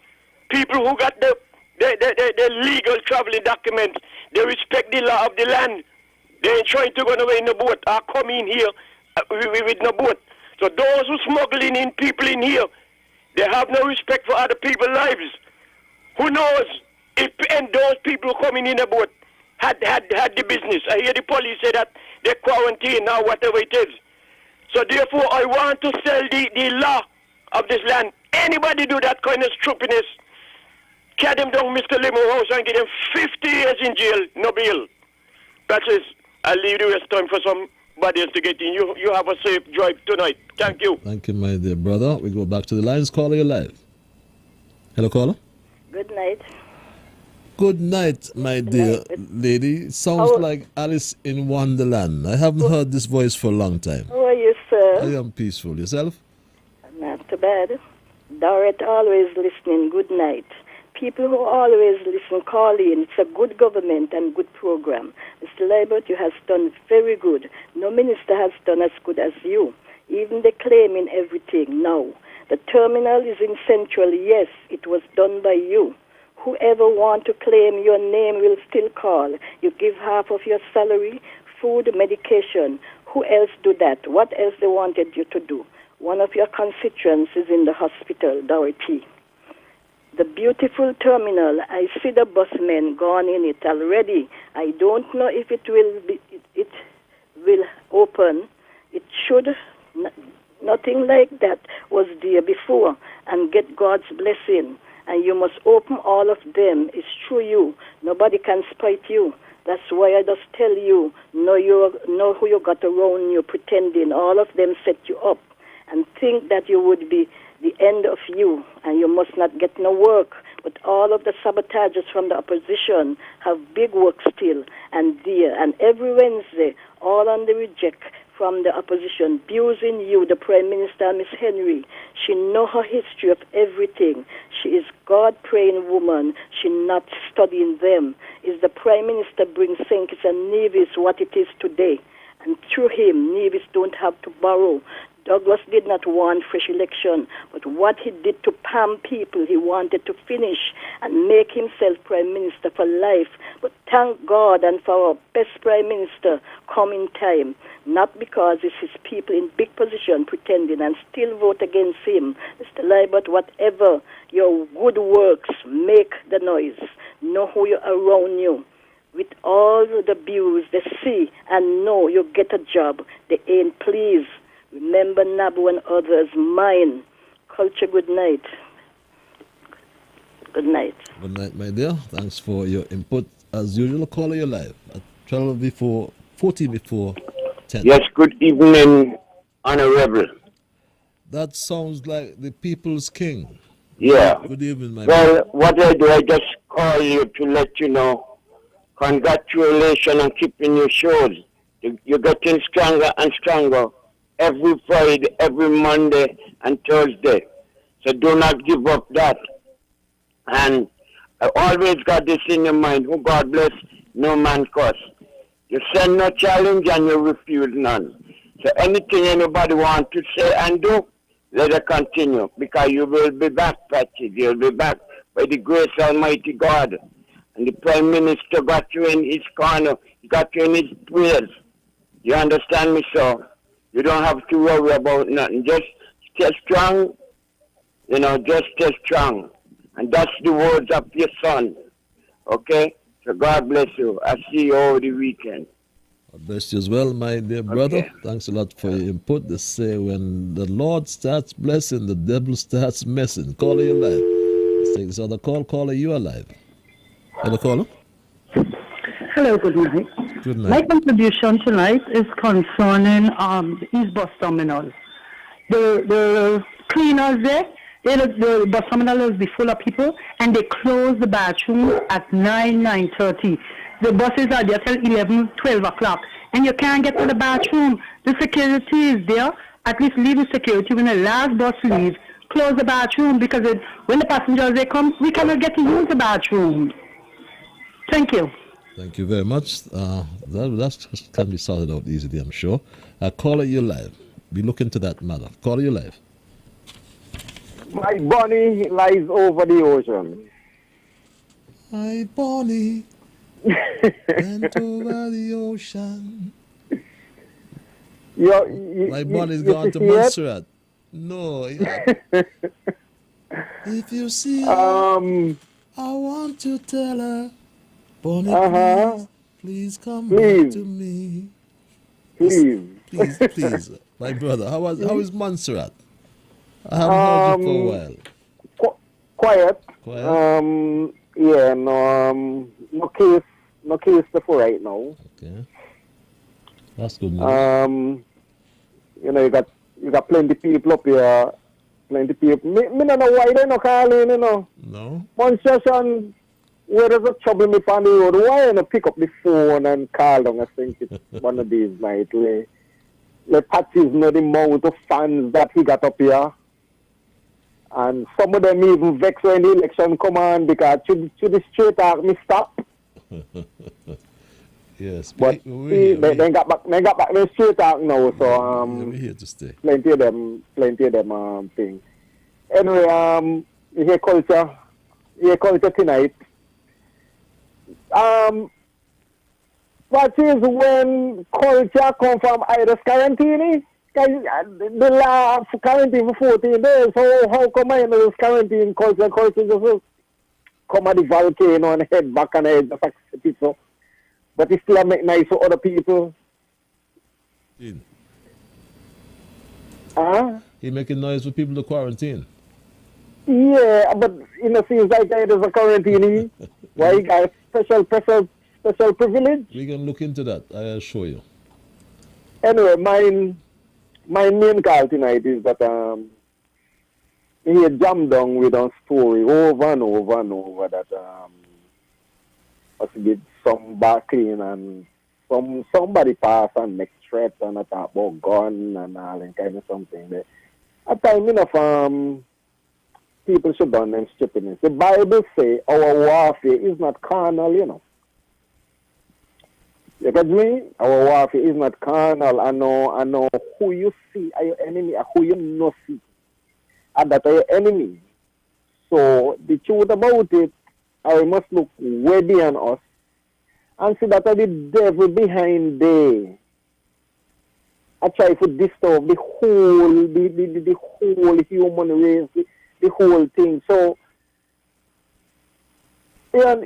People who got the legal traveling documents, they respect the law of the land. They ain't trying to go away in the boat or come in here with no boat. So those who smuggling in people in here, they have no respect for other people's lives. Who knows if and those people coming in the boat had the business. I hear the police say that they quarantine now, whatever it is. So therefore, I want to sell the law of this land. Anybody do that kind of stupidness, carry them down Mr. Limo house and give them 50 years in jail, no bail. That is, I'll leave the rest time for somebody else to get in. You have a safe drive tonight. Thank you. Thank you, my dear brother. We go back to the lines. Caller, you're live. Hello, caller. Good night. Good night, my dear lady. Sounds like Alice in Wonderland. I haven't heard this voice for a long time. How are you, sir? I am peaceful. Yourself? Not too bad. Dorrit always listening. Good night. People who always listen, call in. It's a good government and good program. Mr. Liburd, you have done very good. No minister has done as good as you. Even they claiming everything now. The terminal is in Central. Yes, it was done by you. Whoever want to claim your name will still call. You give half of your salary, food, medication. Who else do that? What else they wanted you to do? One of your constituents is in the hospital, Dorothy. The beautiful terminal, I see the busmen gone in it already. I don't know if it will open. It should. Nothing like that was there before, and get God's blessing. And you must open all of them. It's through you. Nobody can spite you. That's why I just tell you, know who you got around you, pretending. All of them set you up and think that you would be the end of you, and you must not get no work. But all of the sabotagers from the opposition have big work still, and there. And every Wednesday, all on the reject from the opposition, abusing you, the Prime Minister, Miss Henry. She know her history of everything. She is God-praying woman. She not studying them. Is the Prime Minister bring St. Kitts and Nevis what it is today? And through him, Nevis don't have to borrow. Douglas did not want fresh election, but what he did to palm people, he wanted to finish and make himself Prime Minister for life. But thank God and for our best Prime Minister coming time, not because it's his people in big position pretending and still vote against him. Mr. Liburd, whatever your good works, make the noise. Know who you are around you. With all the abuse they see and know you get a job, they ain't pleased. Remember Nabu and others, mine. Culture, good night. Good night. Good night, my dear. Thanks for your input. As usual, caller, you're live at 14 before 10. Yes, good evening, Honorable. That sounds like the people's king. Yeah. Good evening, my Well, man. what I do, I just call you to let you know, congratulations on keeping your shows. You're getting stronger and stronger every Friday, every Monday and Thursday. So do not give up that. And I always got this in your mind, who God bless, no man curse. You send no challenge and you refuse none. So anything anybody want to say and do, let it continue. Because you will be back, Patsy. You'll be back by the grace of Almighty God. And the Prime Minister got you in his corner. He got you in his prayers. You understand me, sir? You don't have to worry about nothing. Just stay strong. Just stay strong. And that's the words of your son. Okay? So God bless you. I see you over the weekend. God bless you as well, my dear brother. Thanks a lot for your input. They say when the Lord starts blessing, the devil starts messing. Caller, you live. Let's take this other call. Caller, you are live. Hello, caller. Hello, good night. Good night. My contribution tonight is concerning the East Bus Terminal. The cleaners there, the bus terminal will be full of people, and they close the bathroom at 9:30. The buses are there till 11, 12 o'clock, and you can't get to the bathroom. The security is there. At least leave the security when the last bus leaves. Close the bathroom because when the passengers they come, we cannot get to use the bathroom. Thank you. Thank you very much. That can be sorted out easily, I'm sure. Caller, you live. We look into that matter. Caller, you live. My Bonnie lies over the ocean. My Bonnie went over the ocean. My Bonnie's gone to Montserrat. No. If you see her, I want to tell her, Bonnie, please come back to me. Please. My brother, how is Montserrat? I haven't heard you for a while. Quiet. Quiet? No case for right now. Okay. That's good news. You got plenty people up here. Plenty people. Me don't know why they not calling, No. One session where there's a trouble me on the road, why you not pick up the phone and call them? I think it's one of these nights. The parties know the amount of fans that we got up here. And some of them even vex when the election come on because to the straight talk me stop. Yes, but they got back the straight talk now, so we're here to stay. Plenty of them things. Anyway, you hear culture tonight. What is when culture come from either quarantine? The law for quarantine for 14 days. So how come I know this quarantine culture just come at the volcano and head back and head just accept it so. But it still make nice for other people. He making noise for people to quarantine. Yeah, but it seems like there's a quarantine. Why you got special privilege? We can look into that, I assure you. Anyway, my main call tonight is that he jammed down with a story over and over and over that must be some back clean and somebody pass and make threats and talk about gun and all that kind of something there. At time enough people should done them stupidness. The Bible say our warfare is not carnal, You get me? Our warfare is not carnal. I know who you see are your enemy, or who you not see, and that are your enemy. So the truth about it, I must look way beyond us and see that the devil behind there. I try to disturb the whole human race, the whole thing. So you have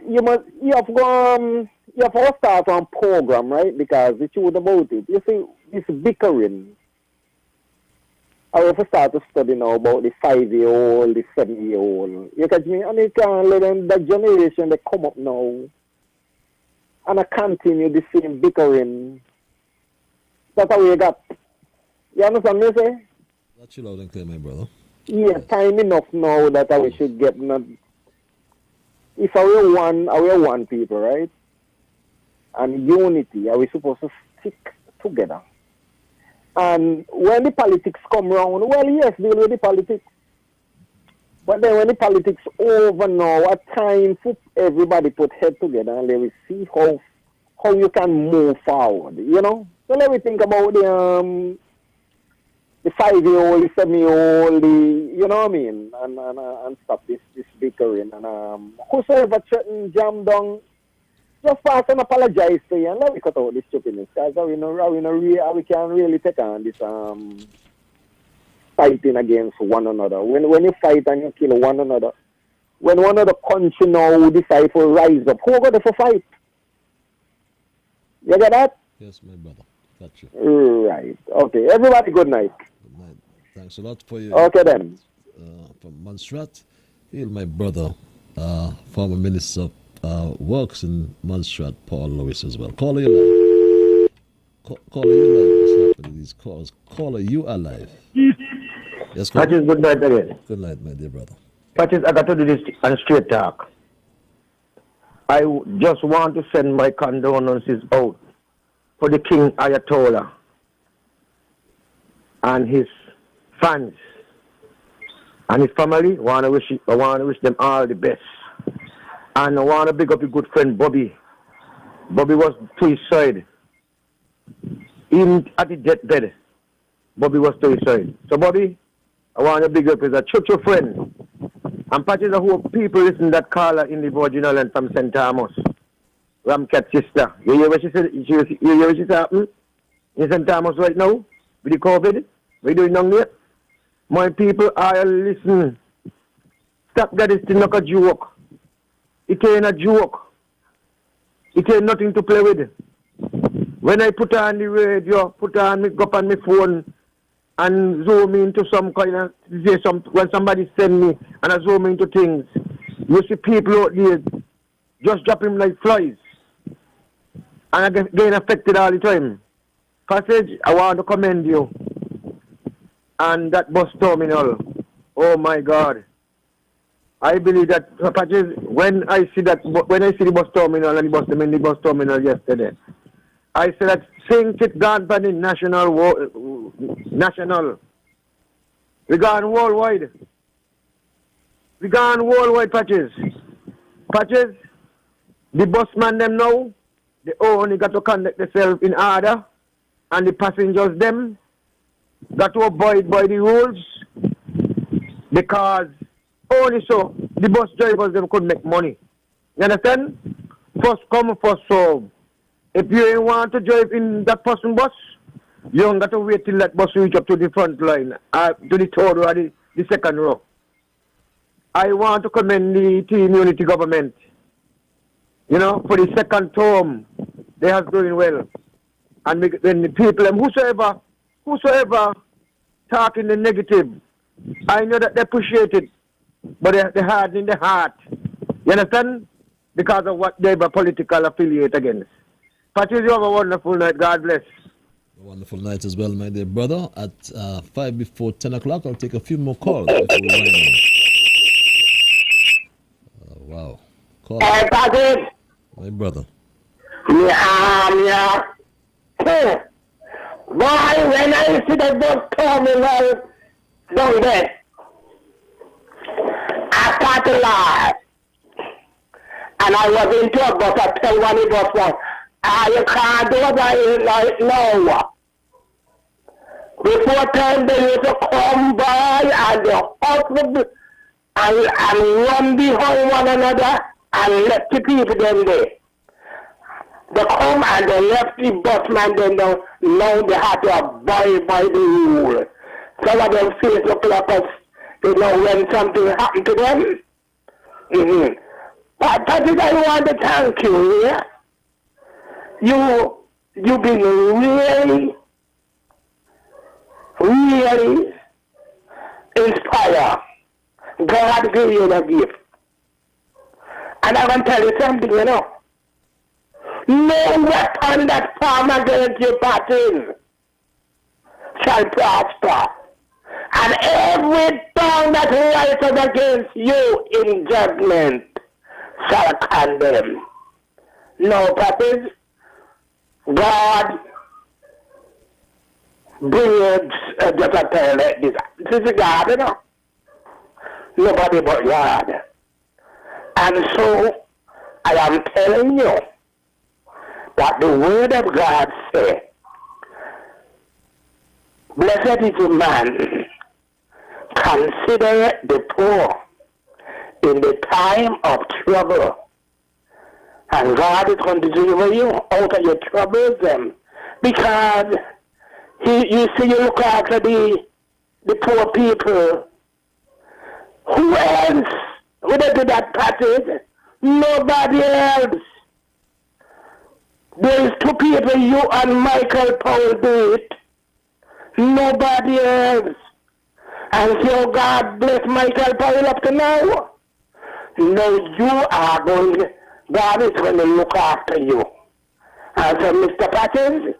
to start on program, right? Because the truth about it, you see, this bickering. I have to start to study now about the 5-year-old, the 7-year-old. You catch me? And you can't let them, that generation, they come up now and I continue the same bickering. That's how we got. You understand me, say? That's you loud and clear, my brother. Yeah, time enough now that we should get not. If we one people, right? And unity, are we supposed to stick together? And when the politics come round, well, yes, deal with the politics. But then when the politics over now, a time for everybody put head together and they will see how you can move forward, So let me think about the 5-year-old, the 7-year-old, you know what I mean? And stop this bickering. And whosoever threatened jam down, just pass and apologize to you and let me cut out this stupidness. Because we can't really take on this fighting against one another. When you fight and you kill one another, when one of the country now decide to rise up, who got to fight? You get that? Yes, my brother. Got you. Right. Okay. Everybody, good night. Good night. Thanks a lot for your. Okay then. From Montserrat, he's my brother, former Minister of Works in Montserrat, Paul Lewis as well. Caller, you alive. Caller, you alive. What's happening to these calls? Caller, you alive. Yes, caller. Patches, good night again. Good night, my dear brother. Patches, I got to do this on straight talk. I just want to send my condolences out for the King Ayatollah and his fans and his family. I want to wish them all the best. And I want to big up your good friend Bobby. Bobby was to his side. Even at the deathbed, Bobby was to his side. So Bobby, I want to big up as a church friend. And Patches, I hope people listen that caller in the original and from St. Thomas. Ramcat sister. You hear what she said? You hear what she said happening in St. Thomas right now with the COVID? What you doing down there? My people are listening. Stop that, it's not a joke. It ain't a joke. It ain't nothing to play with. When I put on the radio, go up on my phone and zoom into some kind of, when somebody send me and I zoom into things, you see people out there just dropping like flies. And I get getting affected all the time. Passage, I want to commend you. And that bus terminal, oh my God. I believe that, Patches, when I see the bus terminal and the bus terminal yesterday, I said that since it gone by the national. We gone worldwide. We gone worldwide, Patches. Patches, the busman them now, they only got to conduct themselves in order, and the passengers them got to abide by the rules, because only so the bus drivers them could make money. You understand? First come, first serve. If you ain't want to drive in that person bus, you don't got to wait till that bus reach up to the front line, to the third row or the second row. I want to commend the Team Unity government. You know, for the second term, they are doing well. And when the people, whosoever talking the negative, I know that they appreciate it, but they're hard in the heart. You understand? Because of what they have a political affiliate against. Patrice, you have a wonderful night. God bless. A wonderful night as well, my dear brother. At 5 before 10 o'clock, I'll take a few more calls. Wow. Call. Hey, Patrice. My brother. Yeah. Boy, when I see the bus terminal down there, I start to laugh. And I was into a bus, I tell one of the bus one, you can't do that right now. Before time they used to come by and they hustle and run behind one another and let the people them there. They come and they left the busman then down. Now they have to abide by the rule. Some of them face look like us, you know, when something happened to them. Mm-hmm. But Patrick, I want to thank you, yeah? You've been really inspired. God gave you the gift. And I want to tell you something, you know. No weapon that form against you, Patrick, shall prosper. And every tongue that rises against you in judgment shall condemn. No, Patrick. God brings just a tale like this. This is God, you know. Nobody but God. And so I am telling you that the word of God says, blessed is the man, consider the poor in the time of trouble. And God is going to deliver you out of your troubles them. Because you see, you look after the poor people. Who else Who they do that practice? Nobody else. There is two people, you and Michael Powell do it. Nobody else. And so God bless Michael Powell up to now. Now you are going, God is going to look after you. And so Mr. Patches,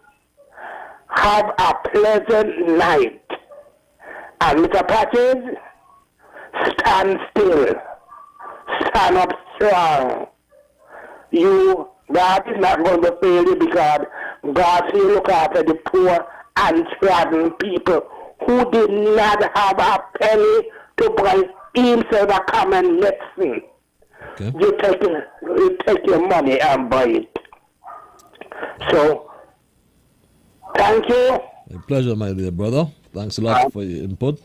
have a pleasant night. And Mr. Patches, stand still. Stand up strong. You, God is not going to fail you because God will look after the poor and trodden people who did not have a penny to buy himself a common medicine. Okay. You take your money and buy it. So, thank you. A pleasure, my dear brother. Thanks a lot for your input.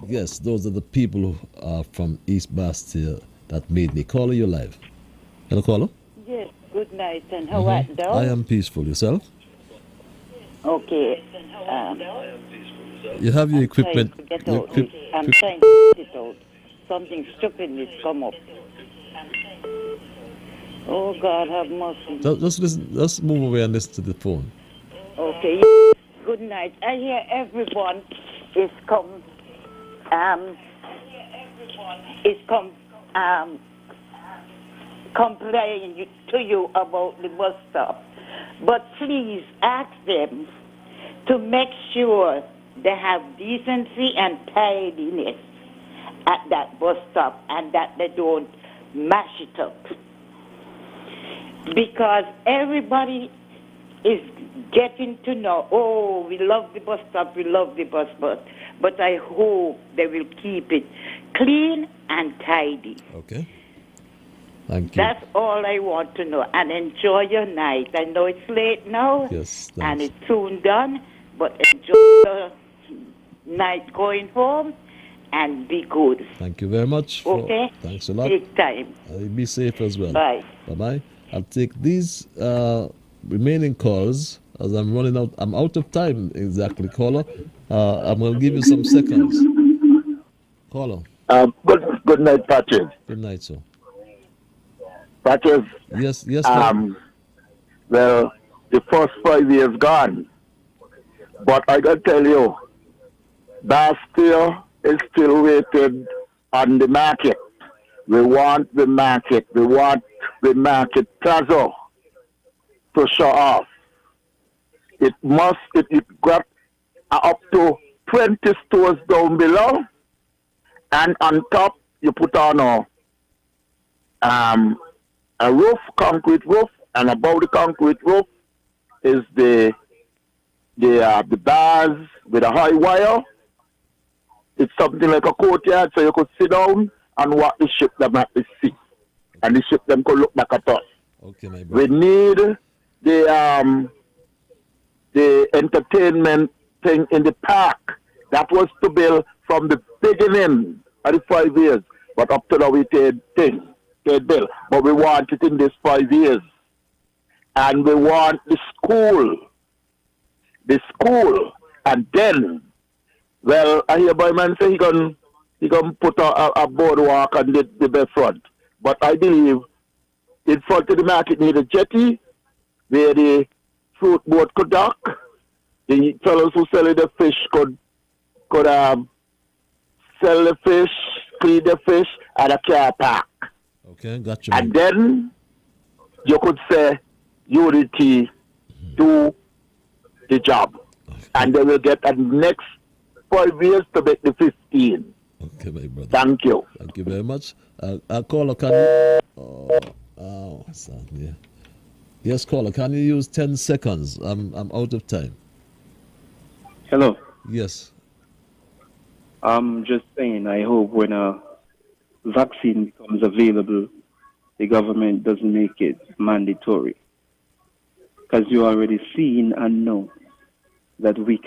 Yes, those are the people who are from East Bastia that made me. Caller, you live. Hello, caller. Yes, good night. And how are you? I am peaceful. Yourself? Okay. You have your equipment. I'm trying to get it out. Something stupid has come up. Oh, God, have mercy. Just listen. Just move away and listen to the phone. Okay. Good night. I hear everyone is complaining to you about the bus stop. But please ask them to make sure they have decency and tidiness at that bus stop and that they don't mash it up. Because everybody is getting to know, oh, we love the bus stop, we love the bus, but I hope they will keep it clean and tidy. Okay. Thank you. That's all I want to know. And enjoy your night. I know it's late now. Yes, thanks. And it's soon done, but enjoy the night going home and be good. Thank you very much. Okay? Thanks a lot. Take time. Be safe as well. Bye. Bye-bye. I'll take these remaining calls as I'm running out. I'm out of time exactly, caller. I'm going to give you some seconds. Caller. Good night, Patrick. Good night, sir. Patrick. Yes. Well, the first 5 years gone. But I got to tell you, Bastia is still waiting on the market. We want the market. We want the market plaza to show off. It got up to 20 stores down below, and on top you put on a roof, concrete roof, and above the concrete roof is the bars with a high wire. It's something like a courtyard, so you could sit down and watch the ship them at the sea, and the ship them could look back at us. Okay, my brother. We need the entertainment thing in the park that was to build from the beginning of the 5 years, but up to now we did build. But we want it in this 5 years, and we want the school, and then, well, I hear by man say he gonna put a boardwalk on the bay front, but I believe in front of the market need a jetty where the fruit boat could dock. The fellows who sell the fish could sell the fish, clean the fish, and a car park. Okay, got you. And then you could say Unity do the job. And they will get the next 5 years to make the 15. Okay, my brother. Thank you. Thank you very much. Caller, can you... yeah. Yes, caller, can you use 10 seconds? I'm out of time. Hello. Yes. I'm just saying, I hope when a vaccine becomes available, the government doesn't make it mandatory. Because you already seen and know that we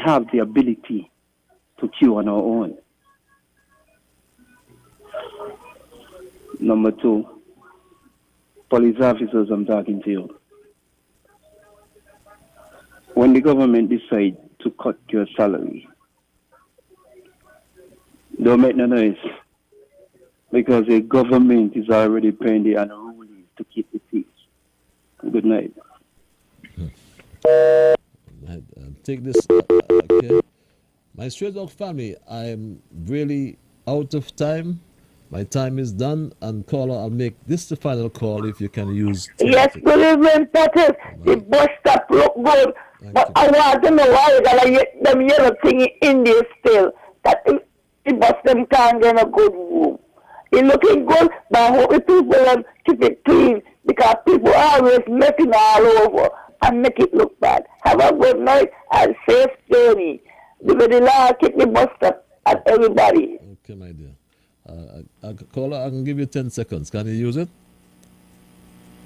have the ability to cure on our own. Number two, police officers, I'm talking to you. When the government decides to cut your salary, don't make no noise. because the government is already paying the unruly to keep the peace. Good night. Take this. Okay. My Stray Dog family, I'm really out of time. My time is done, and caller, I'll make this the final call if you can use. Yes, good evening, Patrick. The bus stop look good, but I want to know why you gotta get them yellow thing in there still. That the bus them can't get a good room. It looking good, but I hope the people them keep it clean because people are always messing all over and make it look bad. Have a good night and safe journey. Because the law keep the bus stop and everybody. Okay, my dear. Caller, I can give you 10 seconds. Can you use it?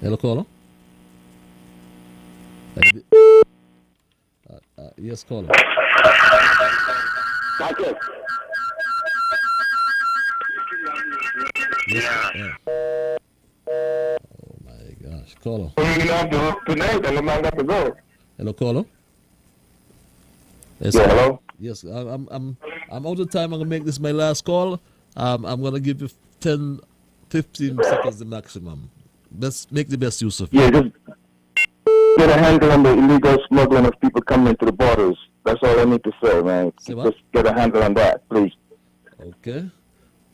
Hello, caller? Yes, caller. Thank you. Yes, yeah. Oh my gosh, caller. Tonight, and the man got to go. Hello, caller. Yes, Yeah, hello? Yes, I'm out of time. I'm gonna make this my last call. I'm gonna give you 10, 15 seconds the maximum. Make the best use of it. Yeah, just get a handle on the illegal smuggling of people coming into the borders. That's all I need to say, man. Say what? Just get a handle on that, please. Okay.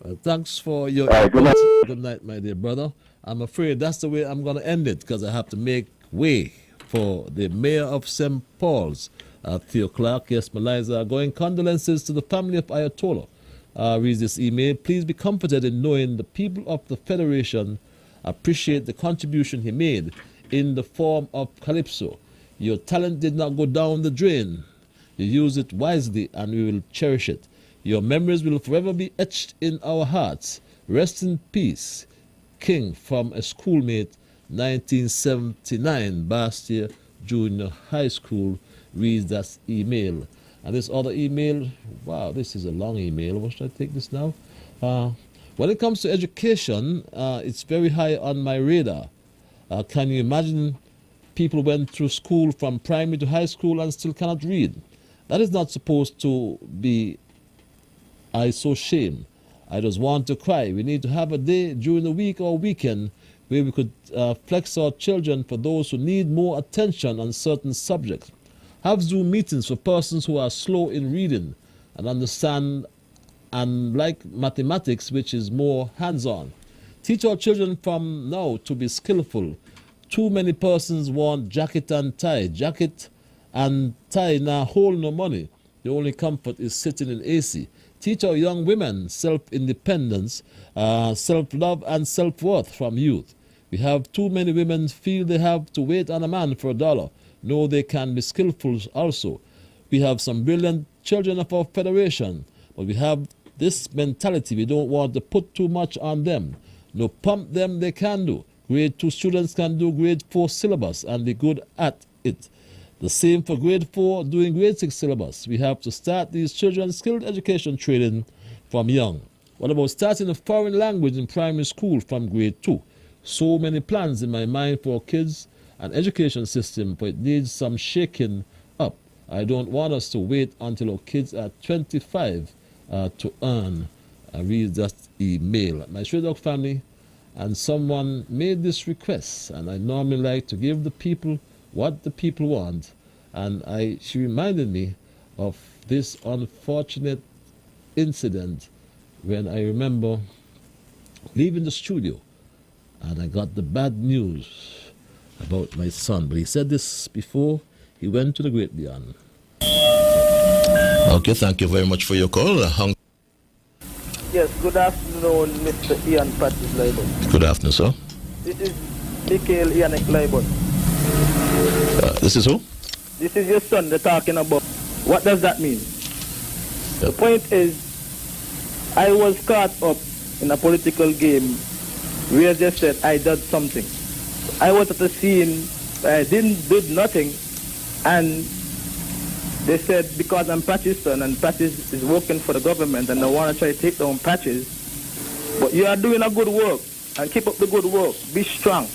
Well, thanks for your All right, good night. Good night, my dear brother. I'm afraid that's the way I'm going to end it because I have to make way for the mayor of St. Paul's, Theo Clark. Yes, Meliza, going condolences to the family of Ayatollah. Reads this email. Please be comforted in knowing the people of the Federation appreciate the contribution he made in the form of Calypso. Your talent did not go down the drain. You use it wisely and we will cherish it. Your memories will forever be etched in our hearts. Rest in peace, King, from a schoolmate, 1979, Bastia Junior High School, reads that email. And this other email, wow, this is a long email. What should I take this now? When it comes to education, it's very high on my radar. Can you imagine people went through school from primary to high school and still cannot read? That is not supposed to be, I so shame. I just want to cry. We need to have a day during the week or weekend where we could flex our children for those who need more attention on certain subjects. Have Zoom meetings for persons who are slow in reading and understand and like mathematics, which is more hands-on. Teach our children from now to be skillful. Too many persons want jacket and tie. Jacket and tie now hold no money. The only comfort is sitting in AC. Teach our young women self-independence, self-love and self-worth from youth. We have too many women feel they have to wait on a man for $1. No, they can be skillful also. We have some brilliant children of our federation, but we have this mentality. We don't want to put too much on them. No, pump them, they can do. Grade 2 students can do grade 4 syllabus and be good at it. The same for grade 4 doing grade 6 syllabus. We have to start these children skilled education training from young. What about starting a foreign language in primary school from grade 2? So many plans in my mind for kids and education system, but it needs some shaking up. I don't want us to wait until our kids are 25 to earn. I read that email. My Stray Dog family, and someone made this request, and I normally like to give the people what the people want, and she reminded me of this unfortunate incident when I remember leaving the studio and I got the bad news about my son. But he said this before he went to the great beyond. Okay, thank you very much for your call. Yes, good afternoon, Mr. Ian Patrick Liburd. Good afternoon, sir. This is Mikhail Ianic Liburd. This is who? This is your son they're talking about. What does that mean? The point is, I was caught up in a political game where they said I did something. I was at the scene, I did nothing, and they said because I'm Patch's son and Patch is working for the government and they want to try to take down Patches, but you are doing a good work and keep up the good work. Be strong.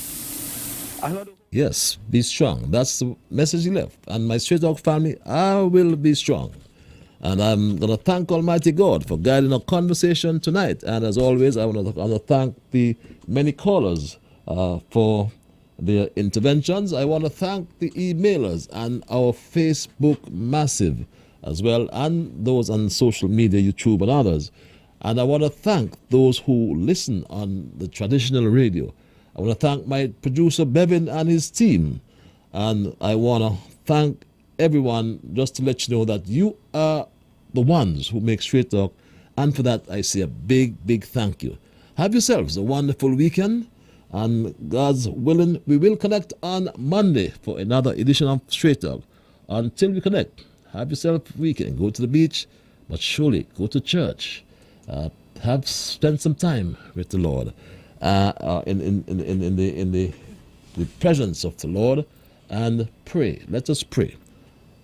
Yes, be strong. That's the message he left. And my Stray Dog family, I will be strong. And I'm going to thank Almighty God for guiding our conversation tonight. And as always, I want to thank the many callers for their interventions. I want to thank the emailers and our Facebook massive as well, and those on social media, YouTube and others. And I want to thank those who listen on the traditional radio. I want to thank my producer Bevan and his team. And I want to thank everyone, just to let you know that you are the ones who make Straight Talk. And for that, I say a big, big thank you. Have yourselves a wonderful weekend. And God's willing, we will connect on Monday for another edition of Straight Talk. Until we connect, have yourself a weekend. Go to the beach, but surely go to church. Spend some time with the Lord in the presence of the Lord, and pray. Let us pray.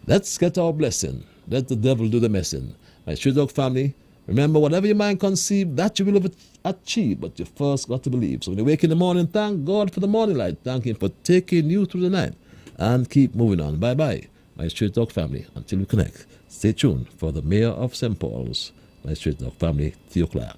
Let's get our blessing. Let the devil do the messing. My Straight Talk family, remember, whatever your mind conceive, that you will achieve, but you first got to believe. So when you wake in the morning, thank God for the morning light. Thank Him for taking you through the night, and keep moving on. Bye-bye, my Straight Talk family. Until we connect, stay tuned for the Mayor of St. Paul's. My Straight Talk family, 3 o'clock.